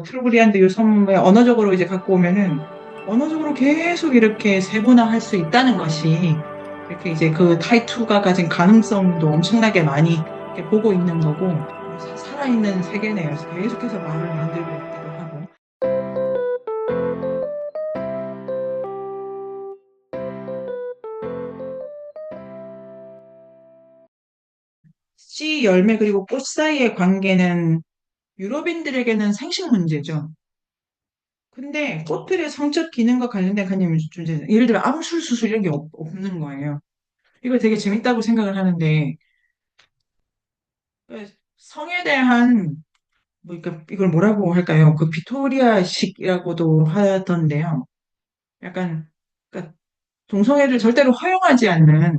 트루브리안드 요섬에 언어적으로 이제 갖고 오면은 언어적으로 계속 이렇게 세분화할 수 있다는 것이 이렇게 이제 그 타이투가 가진 가능성도 엄청나게 많이 이렇게 보고 있는 거고 살아있는 세계네요. 그래서 계속해서 말을 만들고 있기도 하고. 씨 열매 그리고 꽃 사이의 관계는 유럽인들에게는 생식 문제죠. 근데 꽃들의 성적 기능과 관련된 개념이 존재. 예를 들어 암술 수술 이런 게 없는 거예요. 이거 되게 재밌다고 생각을 하는데 성에 대한 뭐 그러니까 이걸 뭐라고 할까요? 그 빅토리아식이라고도 하던데요. 약간 그러니까 동성애를 절대로 허용하지 않는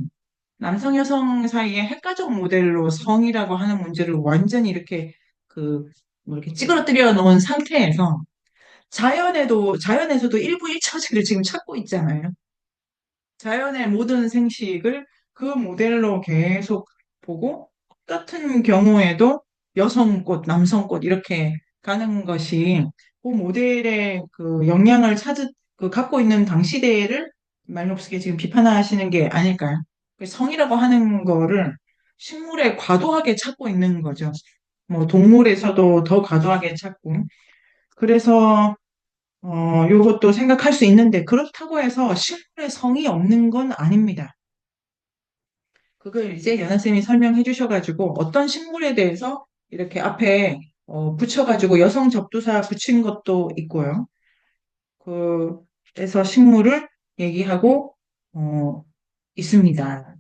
남성 여성 사이의 핵가족 모델로 성이라고 하는 문제를 완전히 이렇게 그 뭐 이렇게 찌그러뜨려 놓은 상태에서 자연에서도 일부 일처지를 지금 찾고 있잖아요. 자연의 모든 생식을 그 모델로 계속 보고 똑같은 경우에도 여성꽃, 남성꽃 이렇게 가는 것이 그 모델의 그 영향을 갖고 있는 당시대를 말롭스게 지금 비판하시는 게 아닐까요? 그 성이라고 하는 거를 식물에 과도하게 찾고 있는 거죠. 뭐 동물에서도 더 과도하게 찾고. 그래서 요것도 생각할 수 있는데 그렇다고 해서 식물에 성이 없는 건 아닙니다. 그걸 이제 연하쌤이 설명해 주셔가지고 어떤 식물에 대해서 이렇게 앞에 붙여가지고 여성 접두사 붙인 것도 있고요. 그래서 식물을 얘기하고 있습니다.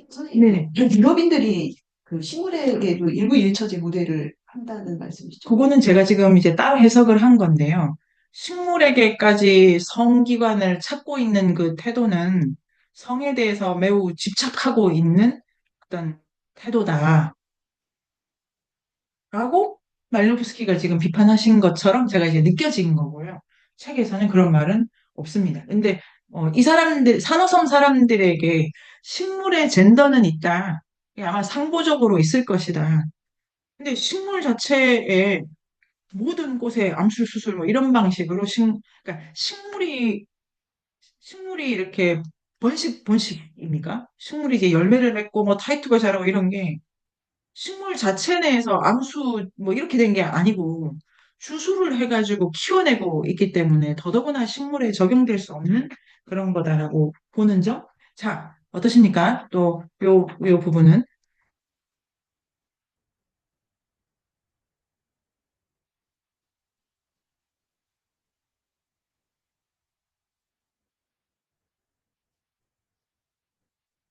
선생님, 네. 유럽인들이 그 식물에게도 일부 일처제 모델을 한다는 말씀이시죠? 그거는 제가 지금 이제 따로 해석을 한 건데요. 식물에게까지 성기관을 찾고 있는 그 태도는 성에 대해서 매우 집착하고 있는 어떤 태도다. 라고 말로프스키가 지금 비판하신 것처럼 제가 이제 느껴진 거고요. 책에서는 그런 말은 없습니다. 근데 이 사람들, 산호섬 사람들에게 식물의 젠더는 있다. 이게 아마 상보적으로 있을 것이다. 근데 식물 자체에 모든 곳에 암술 수술 뭐 이런 방식으로 그러니까 식물이 이렇게 번식입니까? 식물이 이제 열매를 맺고 뭐 타이트가 자라고 이런 게 식물 자체 내에서 암수 뭐 이렇게 된 게 아니고 수술을 해가지고 키워내고 있기 때문에 더더구나 식물에 적용될 수 없는 그런 거다라고 보는 점. 자, 어떠십니까? 또 요 부분은.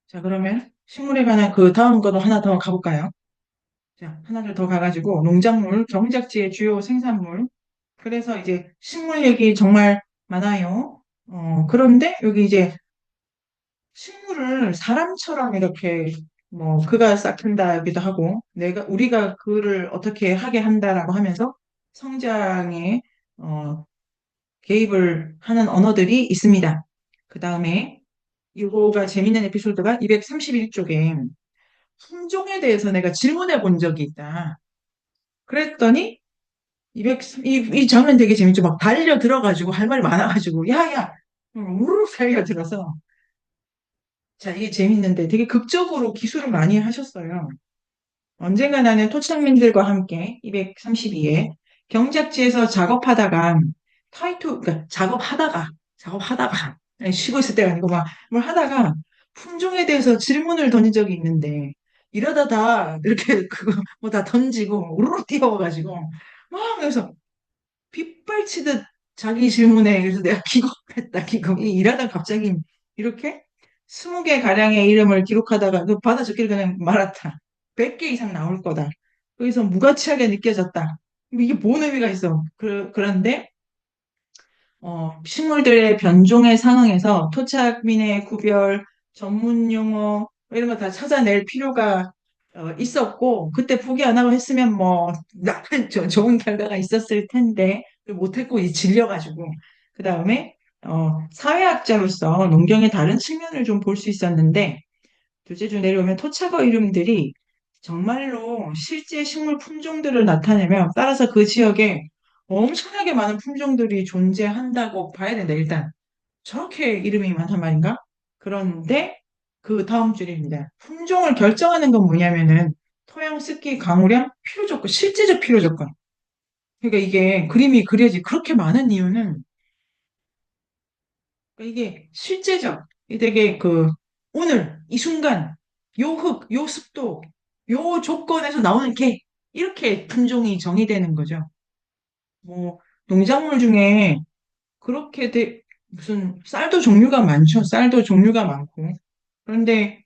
자, 그러면 식물에 관한 그 다음 거도 하나 더 가볼까요? 자, 하나를 더 가가지고 농작물, 경작지의 주요 생산물. 그래서 이제 식물 얘기 정말 많아요. 그런데 여기 이제 식물을 사람처럼 이렇게 뭐 그가 싹튼다기도 하고 우리가 그를 어떻게 하게 한다라고 하면서 성장에 어, 개입을 하는 언어들이 있습니다. 그 다음에 이거가 재밌는 에피소드가 231쪽에 품종에 대해서 내가 질문해 본 적이 있다. 그랬더니 이 장면 되게 재밌죠. 막 달려 들어가지고 할 말이 많아가지고 야야 우르르 달려들어서 자 이게 재밌는데 되게 극적으로 기술을 많이 하셨어요. 언젠가 나는 토착민들과 함께 232에 경작지에서 작업하다가 그러니까 작업하다가 아니, 쉬고 있을 때가 아니고 막 뭘 하다가 품종에 대해서 질문을 던진 적이 있는데 이러다 다 이렇게 그거 뭐 다 던지고 우르르 뛰어와가지고 막 그래서 빗발치듯 자기 질문에 그래서 내가 기겁했다 기겁 이 일하다 갑자기 이렇게 20개 가량의 이름을 기록하다가 그 받아 적기를 그냥 말았다. 100개 이상 나올 거다. 거기서 무가치하게 느껴졌다. 이게 뭔 의미가 있어? 그런데 식물들의 변종에 상응해서 토착민의 구별, 전문 용어 이런 거 다 찾아낼 필요가 있었고 그때 포기 안 하고 했으면 뭐 좋은 결과가 있었을 텐데 못했고 이 질려가지고 그 다음에 사회학자로서 농경의 다른 측면을 좀 볼 수 있었는데 둘째 주 내려오면 토착어 이름들이 정말로 실제 식물 품종들을 나타내며 따라서 그 지역에 엄청나게 많은 품종들이 존재한다고 봐야 된다, 일단. 저렇게 이름이 많단 말인가? 그런데 그 다음 줄입니다. 품종을 결정하는 건 뭐냐면은 토양, 습기, 강우량, 필요 조건, 실제적 필요 조건. 그러니까 이게 그림이 그려지 그렇게 많은 이유는 그러니까 이게 실제적, 이 되게 그 오늘 이 순간 요 흙, 요 습도, 요 조건에서 나오는 게 이렇게 품종이 정의되는 거죠. 뭐 농작물 중에 그렇게 무슨 쌀도 종류가 많죠. 쌀도 종류가 많고. 그런데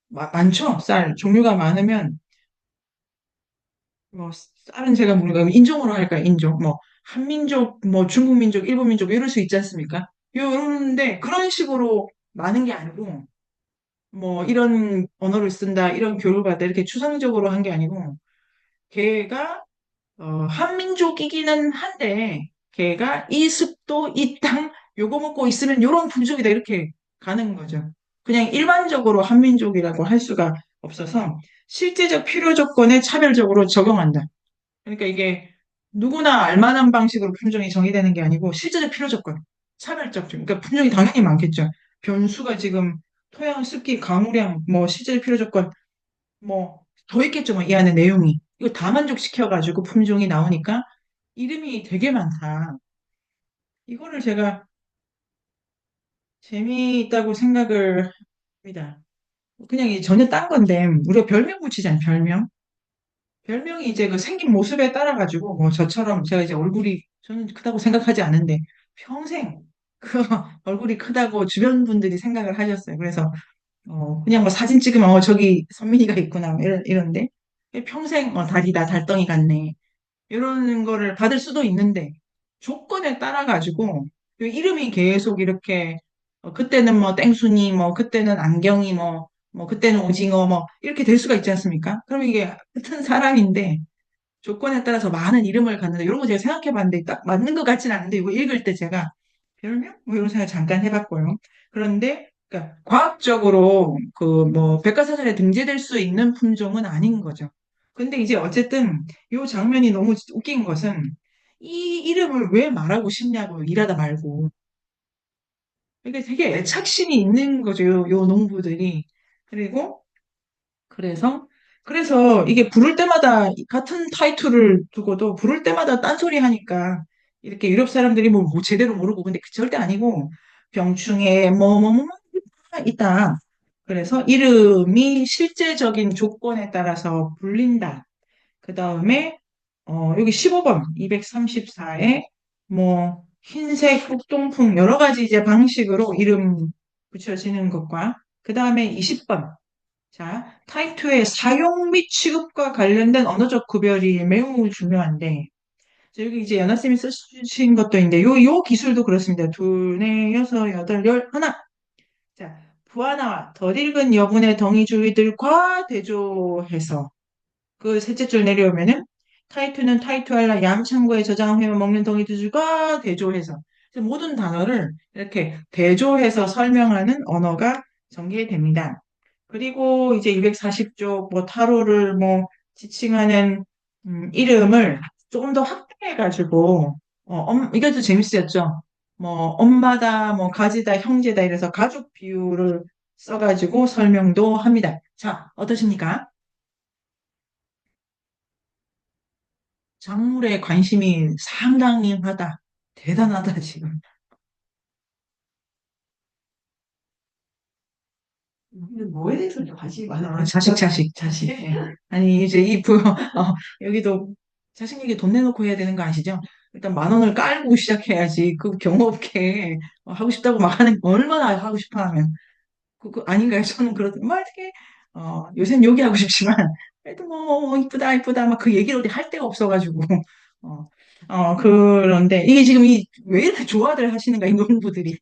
많죠. 쌀 종류가 많으면 뭐 쌀은 제가 모르고 인종으로 할까요? 인종 뭐 한민족, 뭐 중국민족, 일본민족 이럴 수 있지 않습니까? 요런데 그런 식으로 많은 게 아니고 뭐 이런 언어를 쓴다, 이런 교육을 받다 이렇게 추상적으로 한 게 아니고 걔가 한민족이기는 한데 걔가 이 습도, 이 땅 요거 먹고 있으면 요런 품종이다 이렇게 가는 거죠. 그냥 일반적으로 한민족이라고 할 수가 없어서 실제적 필요 조건에 차별적으로 적용한다. 그러니까 이게 누구나 알만한 방식으로 품종이 정의되는 게 아니고 실제적 필요 조건, 차별적. 그러니까 품종이 당연히 많겠죠. 변수가 지금 토양, 습기, 강우량, 뭐 실제적 필요 조건, 뭐 더 있겠죠. 뭐 이 안에 내용이. 이거 다 만족시켜가지고 품종이 나오니까 이름이 되게 많다. 이거를 제가 재미있다고 생각을 합니다. 그냥 전혀 딴 건데 우리가 별명 붙이잖아요. 별명. 별명이 이제 그 생긴 모습에 따라 가지고 뭐 저처럼 제가 이제 얼굴이 저는 크다고 생각하지 않는데 평생 그 얼굴이 크다고 주변 분들이 생각을 하셨어요. 그래서 그냥 뭐 사진 찍으면 저기 선민이가 있구나 뭐 이런데 평생 달이다 달덩이 같네 이러는 거를 받을 수도 있는데 조건에 따라 가지고 그 이름이 계속 이렇게 그때는 뭐 땡순이 뭐 그때는 안경이 뭐 그때는 오징어 뭐 이렇게 될 수가 있지 않습니까? 그럼 이게 같은 사람인데 조건에 따라서 많은 이름을 갖는다. 이런 거 제가 생각해 봤는데 딱 맞는 것 같지는 않은데 이거 읽을 때 제가 별명? 뭐 이런 생각 잠깐 해봤고요. 그런데 그러니까 과학적으로 그 뭐 백과사전에 등재될 수 있는 품종은 아닌 거죠. 근데 이제 어쨌든 이 장면이 너무 웃긴 것은 이 이름을 왜 말하고 싶냐고 일하다 말고 이게 되게 애착심이 있는 거죠. 요 농부들이. 그리고 그래서 이게 부를 때마다 같은 타이틀을 두고도 부를 때마다 딴소리 하니까 이렇게 유럽 사람들이 뭐 제대로 모르고 근데 그 절대 아니고 병충해 뭐 있다. 그래서 이름이 실제적인 조건에 따라서 불린다. 그 다음에 여기 15번 234에 뭐 흰색 북동풍 여러 가지 이제 방식으로 이름 붙여지는 것과 그 다음에 20번 자, 타이투의 사용 및 취급과 관련된 언어적 구별이 매우 중요한데, 자, 여기 이제 연하쌤이 쓰신 것도 있는데, 요 기술도 그렇습니다. 둘, 넷, 여섯, 여덟, 열, 하나. 자, 부하나 덜 읽은 여분의 덩이주의들과 대조해서, 그 셋째 줄 내려오면은, 타이투는 타이투알라 얌창고에 저장하며 먹는 덩이주의들과 대조해서, 그래서 모든 단어를 이렇게 대조해서 설명하는 언어가 전개됩니다. 그리고 이제 240쪽 뭐 타로를 뭐 지칭하는 이름을 조금 더 확대해가지고 이것도 재밌었죠. 뭐 엄마다 뭐 가지다 형제다 이래서 가족 비유를 써가지고 설명도 합니다. 자, 어떠십니까? 작물에 관심이 상당히 하다. 대단하다 지금. 우리는 뭐에 대해서 이렇게 관심이 많아요? 자식. 예. 아니, 이제 여기도 자식 얘기 돈 내놓고 해야 되는 거 아시죠? 일단 10,000원을 깔고 시작해야지. 그 경호업계 하고 싶다고 막 하는, 얼마나 하고 싶어 하면. 아닌가요? 저는 뭐 어떻게, 요새는 여기 하고 싶지만, 그래도 이쁘다, 막 그 얘기를 어디 할 데가 없어가지고. 어, 그런데 이게 지금 왜 이렇게 좋아들 하시는가, 이 농부들이.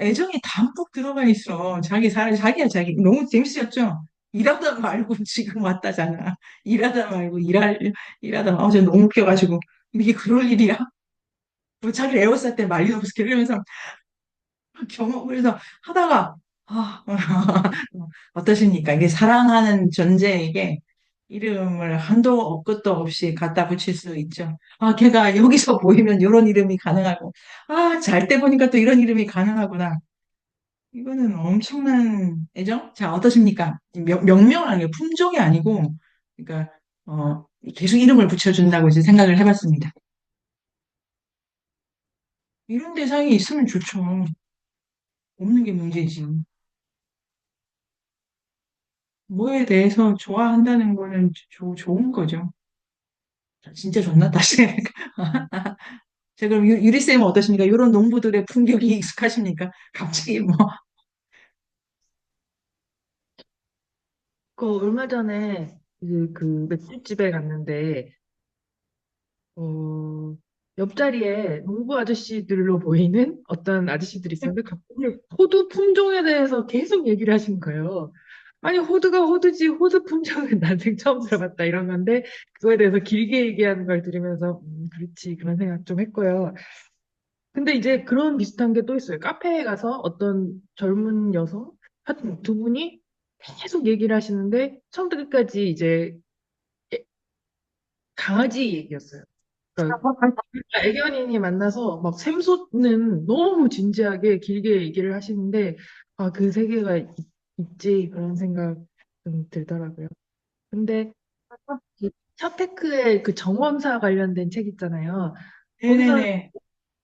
애정이 담뿍 들어가 있어. 자기야, 자기. 너무 재밌었죠? 일하다 말고 지금 왔다잖아. 일하다 말고, 일하다 말고. 저 너무 웃겨가지고. 이게 그럴 일이야? 뭐 자기 에어쌀 때 말리노스케 이러면서 그래서 하다가, 아, 어떠십니까? 이게 사랑하는 존재에게 이름을 한도 끝도 없이 갖다 붙일 수 있죠. 아, 걔가 여기서 보이면 이런 이름이 가능하고, 아, 잘 때 보니까 또 이런 이름이 가능하구나. 이거는 엄청난 애정? 자, 어떠십니까? 명명한 게 품종이 아니고, 그러니까, 계속 이름을 붙여준다고 이제 생각을 해봤습니다. 이런 대상이 있으면 좋죠. 없는 게 문제지. 뭐에 대해서 좋아한다는 거는 좋은 거죠. 진짜 좋나? 다시. 자, 그럼 유리쌤은 어떠십니까? 이런 농부들의 풍경이 익숙하십니까? 갑자기 뭐, 그 얼마 전에 그 맥주집에 갔는데 어, 옆자리에 농부 아저씨들로 보이는 어떤 아저씨들이 있었는데 갑자기 호두 품종에 대해서 계속 얘기를 하신 거예요. 아니 호두가 호두지 호두 품종은 난생 처음 들어봤다 이런 건데 그거에 대해서 길게 얘기하는 걸 들으면서 그렇지 그런 생각 좀 했고요. 근데 이제 그런 비슷한 게 또 있어요. 카페에 가서 어떤 젊은 여성 하여튼 두 분이 계속 얘기를 하시는데 처음부터 끝까지 이제 강아지 얘기였어요. 그러니까 애견인이 만나서 막 샘솟는 너무 진지하게 길게 얘기를 하시는데 아, 그 세계가 있지 그런 생각 좀 들더라고요. 근데 그 샤테크의 그 정원사 관련된 책 있잖아요. 거기서는 네네네.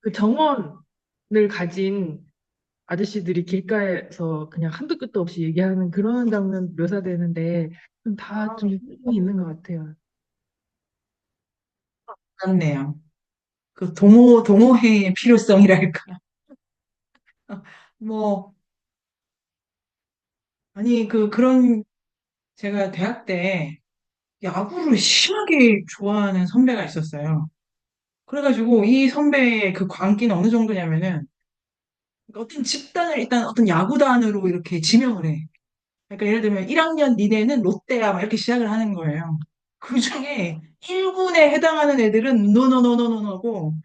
그 정원을 가진 아저씨들이 길가에서 그냥 한도 끝도 없이 얘기하는 그런 장면 묘사되는데 다좀 일리 있는 것 같아요. 맞네요. 그 동호회의 필요성이랄까. 뭐, 아니, 제가 대학 때 야구를 심하게 좋아하는 선배가 있었어요. 그래가지고 이 선배의 그 광기는 어느 정도냐면은 어떤 집단을 일단 어떤 야구단으로 이렇게 지명을 해. 그러니까 예를 들면 1학년 니네는 롯데야 막 이렇게 시작을 하는 거예요. 그 중에 1군에 해당하는 애들은 노노노노노노고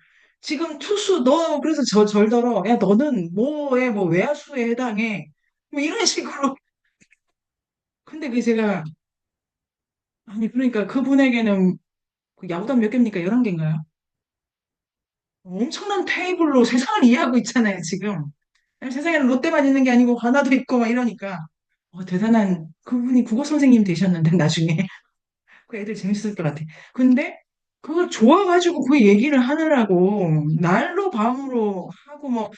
지금 투수 너 그래서 절더러 야 너는 뭐에 뭐 외야수에 해당해 뭐 이런 식으로 근데 그 제가 아니 그러니까 그분에게는 그 야구단 몇 개입니까? 11개인가요? 엄청난 테이블로 세상을 이해하고 있잖아요 지금 세상에는 롯데만 있는 게 아니고 하나도 있고 막 이러니까 대단한 그분이 국어 선생님 되셨는데 나중에 그 애들 재밌을 것 같아. 근데 그걸 좋아가지고 그 얘기를 하느라고 날로 밤으로 하고 뭐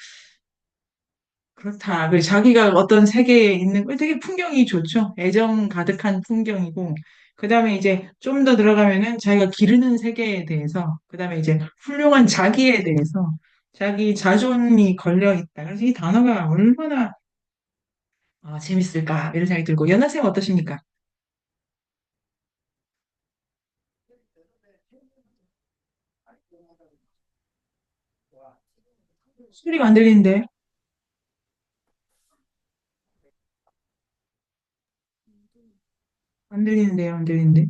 그렇다. 그리고 자기가 어떤 세계에 있는 거 되게 풍경이 좋죠. 애정 가득한 풍경이고 그다음에 이제 좀 더 들어가면은 자기가 기르는 세계에 대해서 그다음에 이제 훌륭한 자기에 대해서 자기 자존이 걸려 있다. 그래서 이 단어가 얼마나 재밌을까 이런 생각이 들고 연하쌤 어떠십니까? 소리가 안 들리는데 안 들리는데요 안 들리는데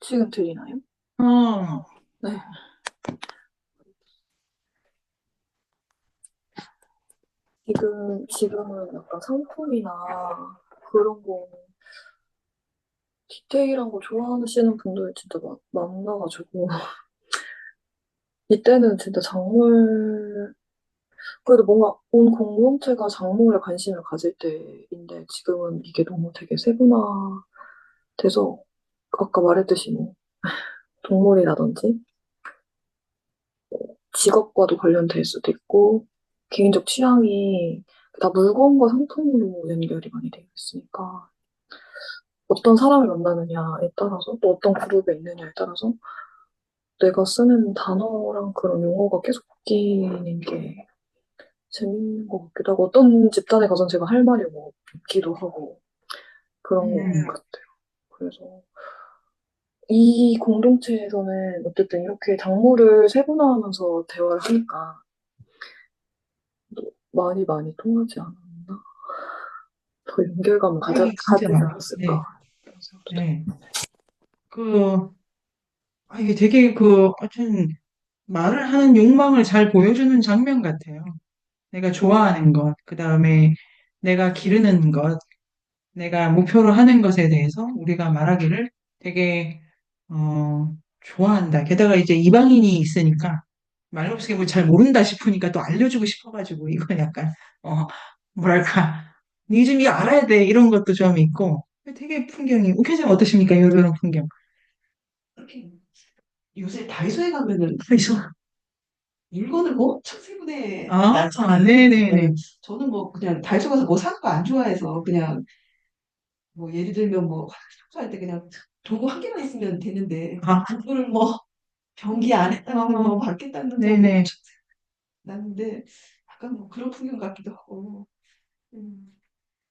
지금 들리나요? 어 네. 지금은 약간 상품이나 그런 거, 디테일한 거 좋아하시는 분들이 진짜 많아가지고. 이때는 진짜 그래도 뭔가 온 공동체가 작물에 관심을 가질 때인데 지금은 이게 너무 되게 세분화돼서 아까 말했듯이 뭐 동물이라든지 직업과도 관련될 수도 있고 개인적 취향이 다 물건과 상품으로 연결이 많이 되어 있으니까 어떤 사람을 만나느냐에 따라서 또 어떤 그룹에 있느냐에 따라서 내가 쓰는 단어랑 그런 용어가 계속 바뀌는 게 재밌는 것 같기도 하고 어떤 집단에 가서 제가 할 말이 뭐 없기도 하고 그런 것 음. 같아요. 그래서 이 공동체에서는 어쨌든 이렇게 작물을 세분화하면서 대화를 하니까 많이 통하지 않았나? 더 연결감을 아니, 가지지 진짜. 않았을까? 네, 이런 생각도 네. 그, 이게 되게 하여튼, 말을 하는 욕망을 잘 보여주는 장면 같아요. 내가 좋아하는 것, 그 다음에 내가 기르는 것, 내가 목표로 하는 것에 대해서 우리가 말하기를 되게, 좋아한다. 게다가 이제 이방인이 있으니까, 말없이 잘 모른다 싶으니까 또 알려주고 싶어가지고, 이건 약간, 어, 뭐랄까, 니 좀 이거 알아야 돼. 이런 것도 좀 있고, 되게 풍경이, uk회장 어떠십니까? 이런 풍경. 이렇게 요새 다이소에 가면은 다이소 물건을 뭐 엄청 세분해 놨잖아요. 네네네. 네. 저는 뭐 그냥 다이소 가서 뭐 사는 거 안 좋아해서 그냥 뭐 예를 들면 뭐 화장실 청소할 때 그냥 도구 한 개만 있으면 되는데 그걸 뭐 변기 안에다가 뭐 밖에 닦는 거 뭐 네네. 엄청 놨는데 약간 뭐 그런 풍경 같기도 하고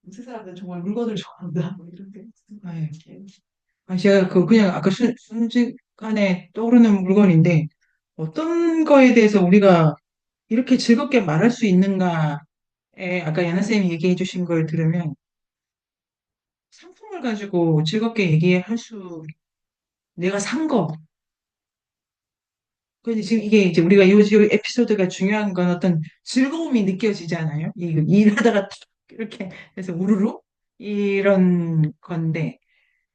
요새 사람들은 정말 물건을 좋아한다 뭐 이런 게 네. 제가 그냥 아까 순식간에 떠오르는 물건인데 어떤 거에 대해서 우리가 이렇게 즐겁게 말할 수 있는가에 아까 연아 쌤이 얘기해 주신 걸 들으면 상품을 가지고 즐겁게 얘기할 수 내가 산 거. 근데 지금 이게 이제 우리가 이 에피소드가 중요한 건 어떤 즐거움이 느껴지잖아요. 이 일하다가 탁 이렇게 해서 우르르 이런 건데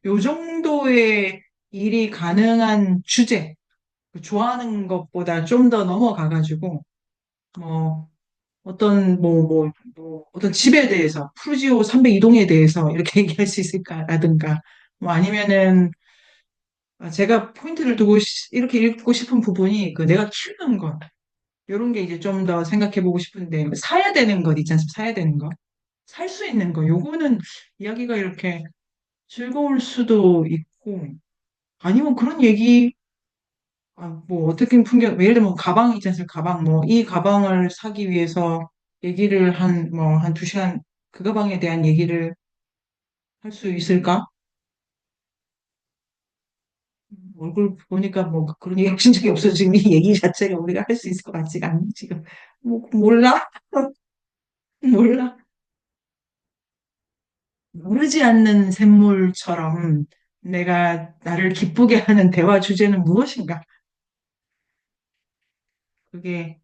요 정도의 일이 가능한 주제 좋아하는 것보다 좀 더 넘어가가지고, 뭐, 어떤 집에 대해서, 푸르지오 302동에 대해서 이렇게 얘기할 수 있을까라든가, 뭐 아니면은, 제가 포인트를 두고 이렇게 읽고 싶은 부분이 내가 키우는 것, 이런 게 이제 좀 더 생각해 보고 싶은데, 사야 되는 것 있지 않습니까? 사야 되는 거. 살 수 있는 거. 요거는 이야기가 이렇게 즐거울 수도 있고, 아니면 그런 얘기, 뭐, 어떻게 풍경, 예를 들면 가방 있지 않습니까? 가방, 뭐, 이 가방을 사기 위해서 얘기를 한 2시간, 그 가방에 대한 얘기를 할 수 있을까? 얼굴 보니까 뭐 그런 얘기 하신 적이 없어. 지금 이 얘기 자체가 우리가 할 수 있을 것 같지가 않네, 지금. 뭐, 몰라? 몰라? 모르지 않는 샘물처럼 내가 나를 기쁘게 하는 대화 주제는 무엇인가? 그게,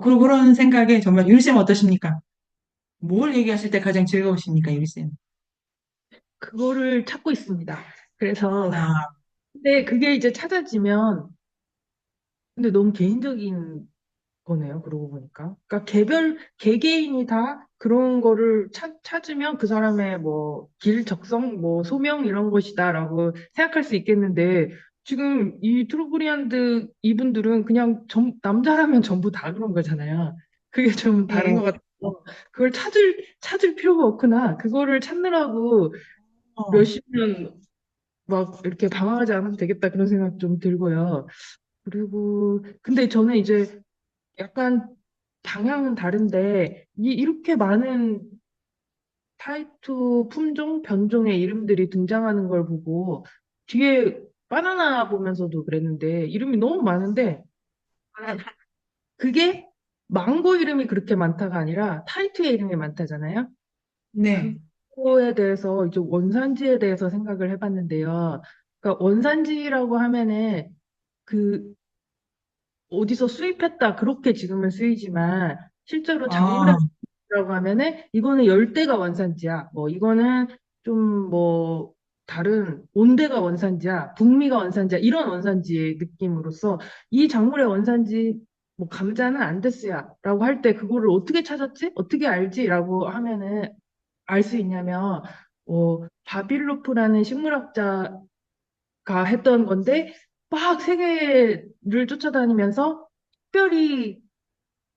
그런 생각에 정말 율쌤 어떠십니까? 뭘 얘기하실 때 가장 즐거우십니까, 율쌤? 그거를 찾고 있습니다. 그래서 아, 근데 그게 이제 찾아지면 근데 너무 개인적인 거네요. 그러고 보니까. 그러니까 개개인이 다 그런 거를 찾으면 그 사람의 뭐 길, 적성, 뭐 소명 이런 것이다라고 생각할 수 있겠는데 지금 이 트루브리안드 이분들은 그냥 남자라면 전부 다 그런 거잖아요. 그게 좀 다른 네. 것 같아서 그걸 찾을 필요가 없구나. 그거를 찾느라고 어, 몇십 년 막 이렇게 방황하지 않아도 되겠다 그런 생각 좀 들고요. 그리고 근데 저는 이제 약간 방향은 다른데 이렇게 많은 타이투 품종, 변종의 이름들이 등장하는 걸 보고 뒤에 바나나 보면서도 그랬는데 이름이 너무 많은데 그게 망고 이름이 그렇게 많다가 아니라 타이투의 이름이 많다잖아요. 네. 그거에 대해서 이제 원산지에 대해서 생각을 해봤는데요. 그러니까 원산지라고 하면은 그 어디서 수입했다 그렇게 지금은 쓰이지만 실제로 아, 작물이라고 하면은 이거는 열대가 원산지야. 뭐 이거는 좀 뭐 다른 온대가 원산지야. 북미가 원산지야. 이런 원산지의 느낌으로서 이 작물의 원산지 뭐 감자는 안데스야라고 할 때 그거를 어떻게 찾았지? 어떻게 알지?라고 하면은 알 수 있냐면 바빌로프라는 식물학자가 했던 건데 막 세계를 쫓아다니면서 특별히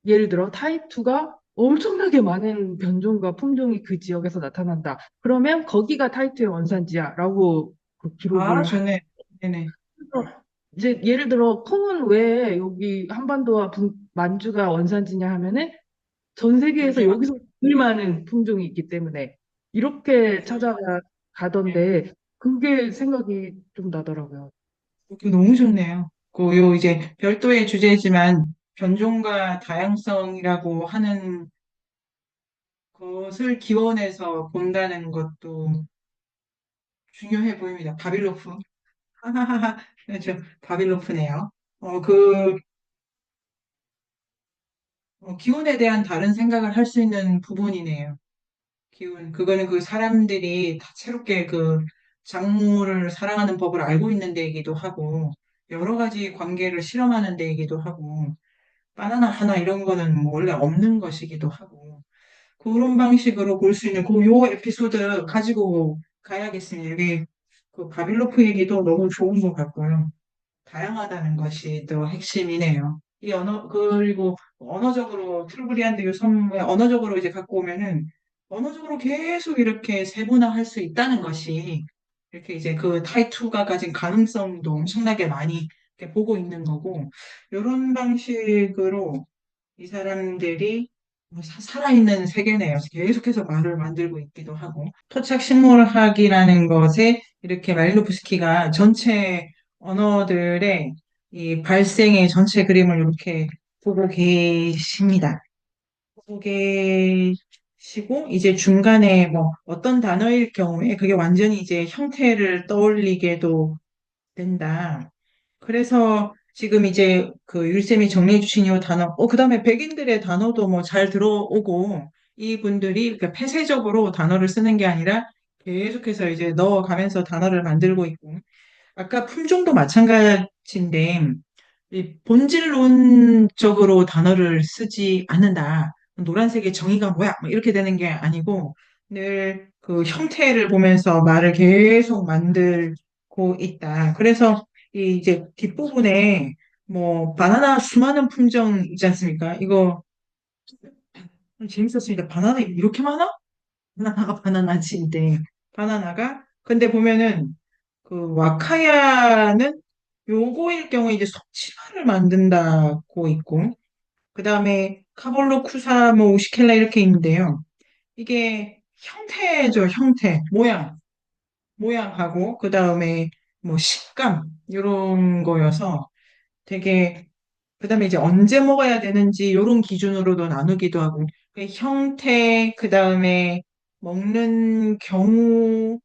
예를 들어 타이투가 엄청나게 많은 변종과 품종이 그 지역에서 나타난다. 그러면 거기가 타이투의 원산지야라고 그 기록을 좋네. 네네. 해서 이제 예를 들어 콩은 왜 여기 한반도와 만주가 원산지냐 하면은 전 세계에서 그렇게 막, 여기서 제일 많은 품종이 있기 때문에 이렇게 그래서, 네. 찾아가던데 그게 생각이 좀 나더라고요. 그게 너무 좋네요. 요 이제 별도의 주제지만 변종과 다양성이라고 하는 것을 기원해서 본다는 것도 중요해 보입니다. 바빌로프. 하하하하. 그렇죠. 바빌로프네요. 그 기운에 대한 다른 생각을 할 수 있는 부분이네요. 기운. 그거는 그 사람들이 다채롭게 그 작물을 사랑하는 법을 알고 있는 데이기도 하고, 여러 가지 관계를 실험하는 데이기도 하고, 바나나 하나 이런 거는 뭐 원래 없는 것이기도 하고, 그런 방식으로 볼 수 있는 그 요 에피소드 가지고 가야겠습니다. 여기 그 바빌로프 얘기도 너무 좋은 것 같고요. 다양하다는 것이 또 핵심이네요. 이 언어, 그리고 언어적으로, 툴브리안드 요섬에 언어적으로 이제 갖고 오면은, 언어적으로 계속 이렇게 세분화할 수 있다는 것이, 이렇게 이제 그 타이투가 가진 가능성도 엄청나게 많이 이렇게 보고 있는 거고, 이런 방식으로 이 사람들이 뭐 살아있는 세계네요. 계속해서 말을 만들고 있기도 하고. 토착식물학이라는 것에 이렇게 말루프스키가 전체 언어들의 이 발생의 전체 그림을 이렇게 보고 계십니다. 보고 계시고, 이제 중간에 뭐 어떤 단어일 경우에 그게 완전히 이제 형태를 떠올리게도 된다. 그래서 지금 이제 그 율쌤이 정리해 주신 이 단어, 그다음에 백인들의 단어도 뭐 잘 들어오고, 이분들이 이렇게 폐쇄적으로 단어를 쓰는 게 아니라 계속해서 이제 넣어가면서 단어를 만들고 있고, 아까 품종도 마찬가지인데, 이 본질론적으로 단어를 쓰지 않는다. 노란색의 정의가 뭐야? 뭐 이렇게 되는 게 아니고, 늘 그 형태를 보면서 말을 계속 만들고 있다. 그래서 이 이제 뒷부분에 뭐 바나나 수많은 품종 있지 않습니까? 이거 재밌었습니다. 바나나 이렇게 많아? 바나나가 바나나지인데 바나나가 근데 보면은 그 와카야는 요거일 경우에 이제 속치마를 만든다고 있고 그 다음에 카볼로 쿠사 뭐 오시켈라 이렇게 있는데요. 이게 형태죠, 형태, 모양하고 그 다음에 뭐 식감 이런 거여서 되게 그다음에 이제 언제 먹어야 되는지 이런 기준으로도 나누기도 하고 그 형태 그다음에 먹는 경우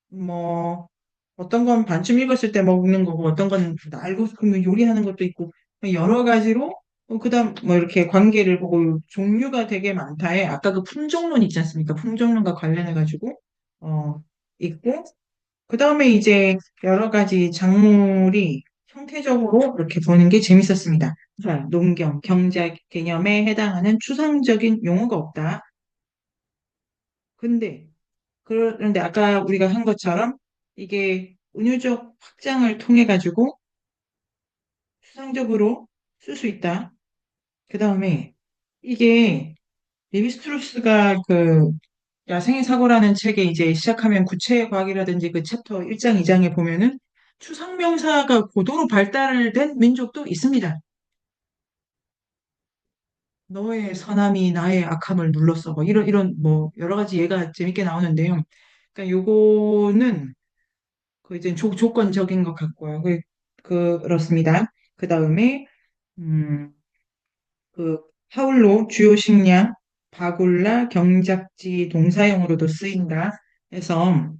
뭐 어떤 건 반쯤 익었을 때 먹는 거고 어떤 건 알고 그러면 요리하는 것도 있고 여러 가지로 그다음 뭐 이렇게 관계를 보고 종류가 되게 많다에 아까 그 품종론 있지 않습니까? 품종론과 관련해 가지고 어 있고 그다음에 이제 여러 가지 작물이 형태적으로 이렇게 보는 게 재밌었습니다. 자, 농경, 경제 개념에 해당하는 추상적인 용어가 없다. 근데 그런데 아까 우리가 한 것처럼 이게 은유적 확장을 통해 가지고 추상적으로 쓸 수 있다. 그다음에 이게 레비스트루스가 그 야생의 사고라는 책에 이제 시작하면 구체의 과학이라든지 그 챕터 1장, 2장에 보면은 추상명사가 고도로 발달된 민족도 있습니다. 너의 선함이 나의 악함을 눌렀어. 뭐 이런 뭐 여러 가지 예가 재밌게 나오는데요. 그러니까 요거는 그 이제 조건적인 것 같고요. 그렇습니다. 그 다음에 음, 그 하울로 주요 식량, 바굴라, 경작지 동사형으로도 쓰인다. 해서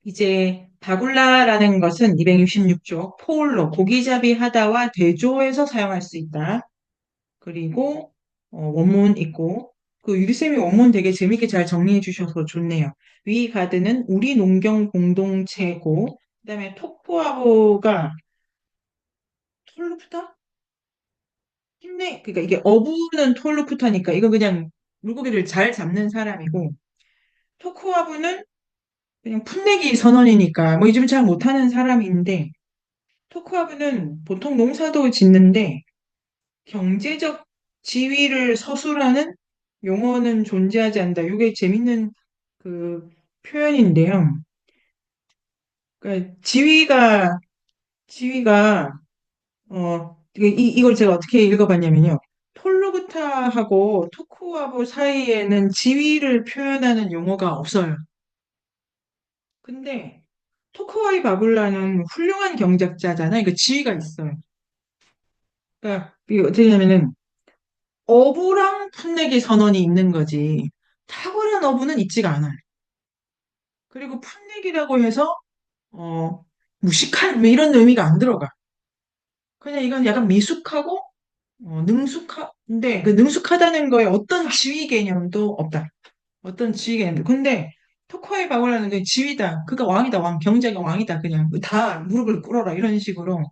이제 바굴라라는 것은 266조 포올로 고기잡이 하다와 대조해서 사용할 수 있다. 그리고 원문 있고 그 유리쌤이 원문 되게 재밌게 잘 정리해 주셔서 좋네요. 위 가드는 우리 농경 공동체고 그다음에 톡포아보가 톨루프타? 힘내 그러니까 이게 어부는 톨루프타니까 이거 그냥 물고기를 잘 잡는 사람이고 토코아부는 그냥 풋내기 선언이니까 뭐 요즘 잘 못하는 사람인데 토크하브는 보통 농사도 짓는데 경제적 지위를 서술하는 용어는 존재하지 않는다. 이게 재밌는 그 표현인데요. 그러니까 지위가 이걸 제가 어떻게 읽어봤냐면요. 폴로그타하고 토쿠하고 사이에는 지위를 표현하는 용어가 없어요. 근데 토크와이 바블라는 훌륭한 경작자잖아요. 그 지위가 있어요. 그러니까 이게 어떻게 되냐면은 어부랑 풋내기 선언이 있는 거지. 탁월한 어부는 있지가 않아요. 그리고 풋내기라고 해서 어 무식한 뭐 이런 의미가 안 들어가. 그냥 이건 약간 미숙하고 능숙한데 그 능숙하다는 거에 어떤 지위 개념도 없다. 어떤 지위 개념도. 근데 토코의 바울라는 게 지위다. 그가 왕이다. 왕. 경제가 왕이다. 그냥 다 무릎을 꿇어라. 이런 식으로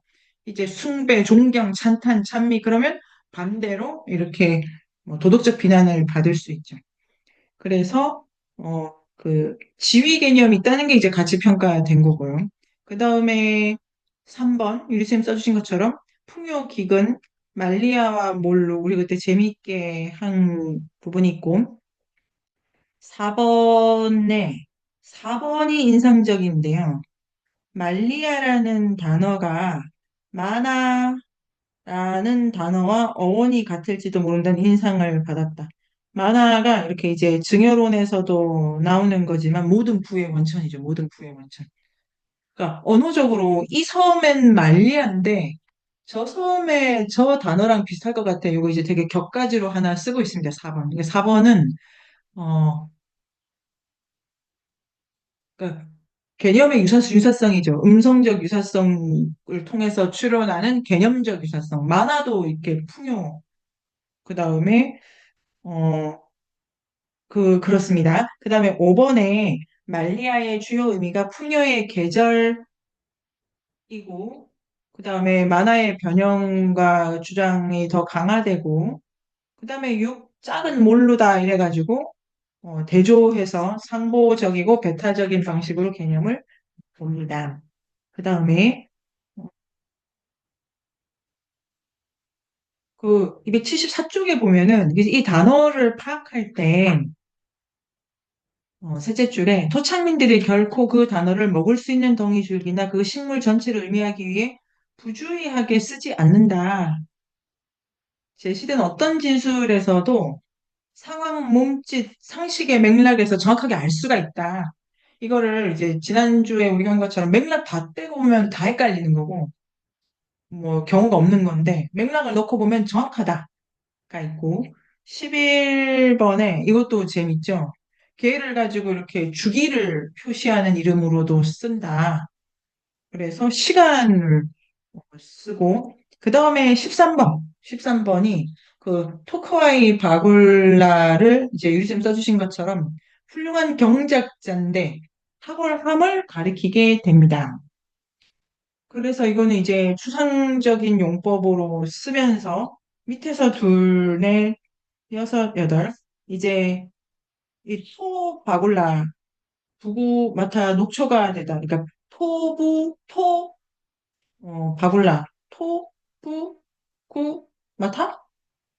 이제 숭배, 존경, 찬탄, 찬미 그러면 반대로 이렇게 뭐 도덕적 비난을 받을 수 있죠. 그래서 그 지위 개념이 있다는 게 이제 가치 평가된 거고요. 그 다음에 3번 유리쌤 써주신 것처럼 풍요, 기근, 말리아와 몰루 우리 그때 재미있게 한 부분이 있고 4번이 인상적인데요. 말리아라는 단어가 마나라는 단어와 어원이 같을지도 모른다는 인상을 받았다. 만화가 이렇게 이제 증여론에서도 나오는 거지만 모든 부의 원천이죠. 모든 부의 원천. 그러니까 언어적으로 이 섬엔 말리아인데 저 섬에 저 단어랑 비슷할 것 같아요. 이거 이제 되게 격가지로 하나 쓰고 있습니다. 4번. 이게 4번은 어 그러니까 개념의 유사성이죠. 음성적 유사성을 통해서 추론하는 개념적 유사성. 만화도 이렇게 풍요. 그 다음에 어 그렇습니다. 그 다음에 5번에 말리아의 주요 의미가 풍요의 계절이고, 그 다음에 만화의 변형과 주장이 더 강화되고, 그 다음에 6, 짝은 모르다 이래가지고, 대조해서 상보적이고 배타적인 방식으로 개념을 봅니다. 그 다음에 그 274쪽에 보면은 이 단어를 파악할 때 셋째 줄에 토착민들이 결코 그 단어를 먹을 수 있는 덩이줄기나 그 식물 전체를 의미하기 위해 부주의하게 쓰지 않는다. 제시된 어떤 진술에서도 상황, 몸짓, 상식의 맥락에서 정확하게 알 수가 있다. 이거를 이제 지난주에 우리가 한 것처럼 맥락 다 떼고 보면 다 헷갈리는 거고, 뭐 경우가 없는 건데, 맥락을 넣고 보면 정확하다가 있고, 11번에 이것도 재밌죠? 개를 가지고 이렇게 주기를 표시하는 이름으로도 쓴다. 그래서 시간을 쓰고, 그 다음에 13번이 그 토크와이 바굴라를 이제 유리쌤 써주신 것처럼 훌륭한 경작자인데 탁월함을 가리키게 됩니다. 그래서 이거는 이제 추상적인 용법으로 쓰면서 밑에서 둘, 넷, 여섯, 여덟, 이제 이 토바굴라 부구 마타 녹초가 되다. 그러니까 바굴라 토부구 마타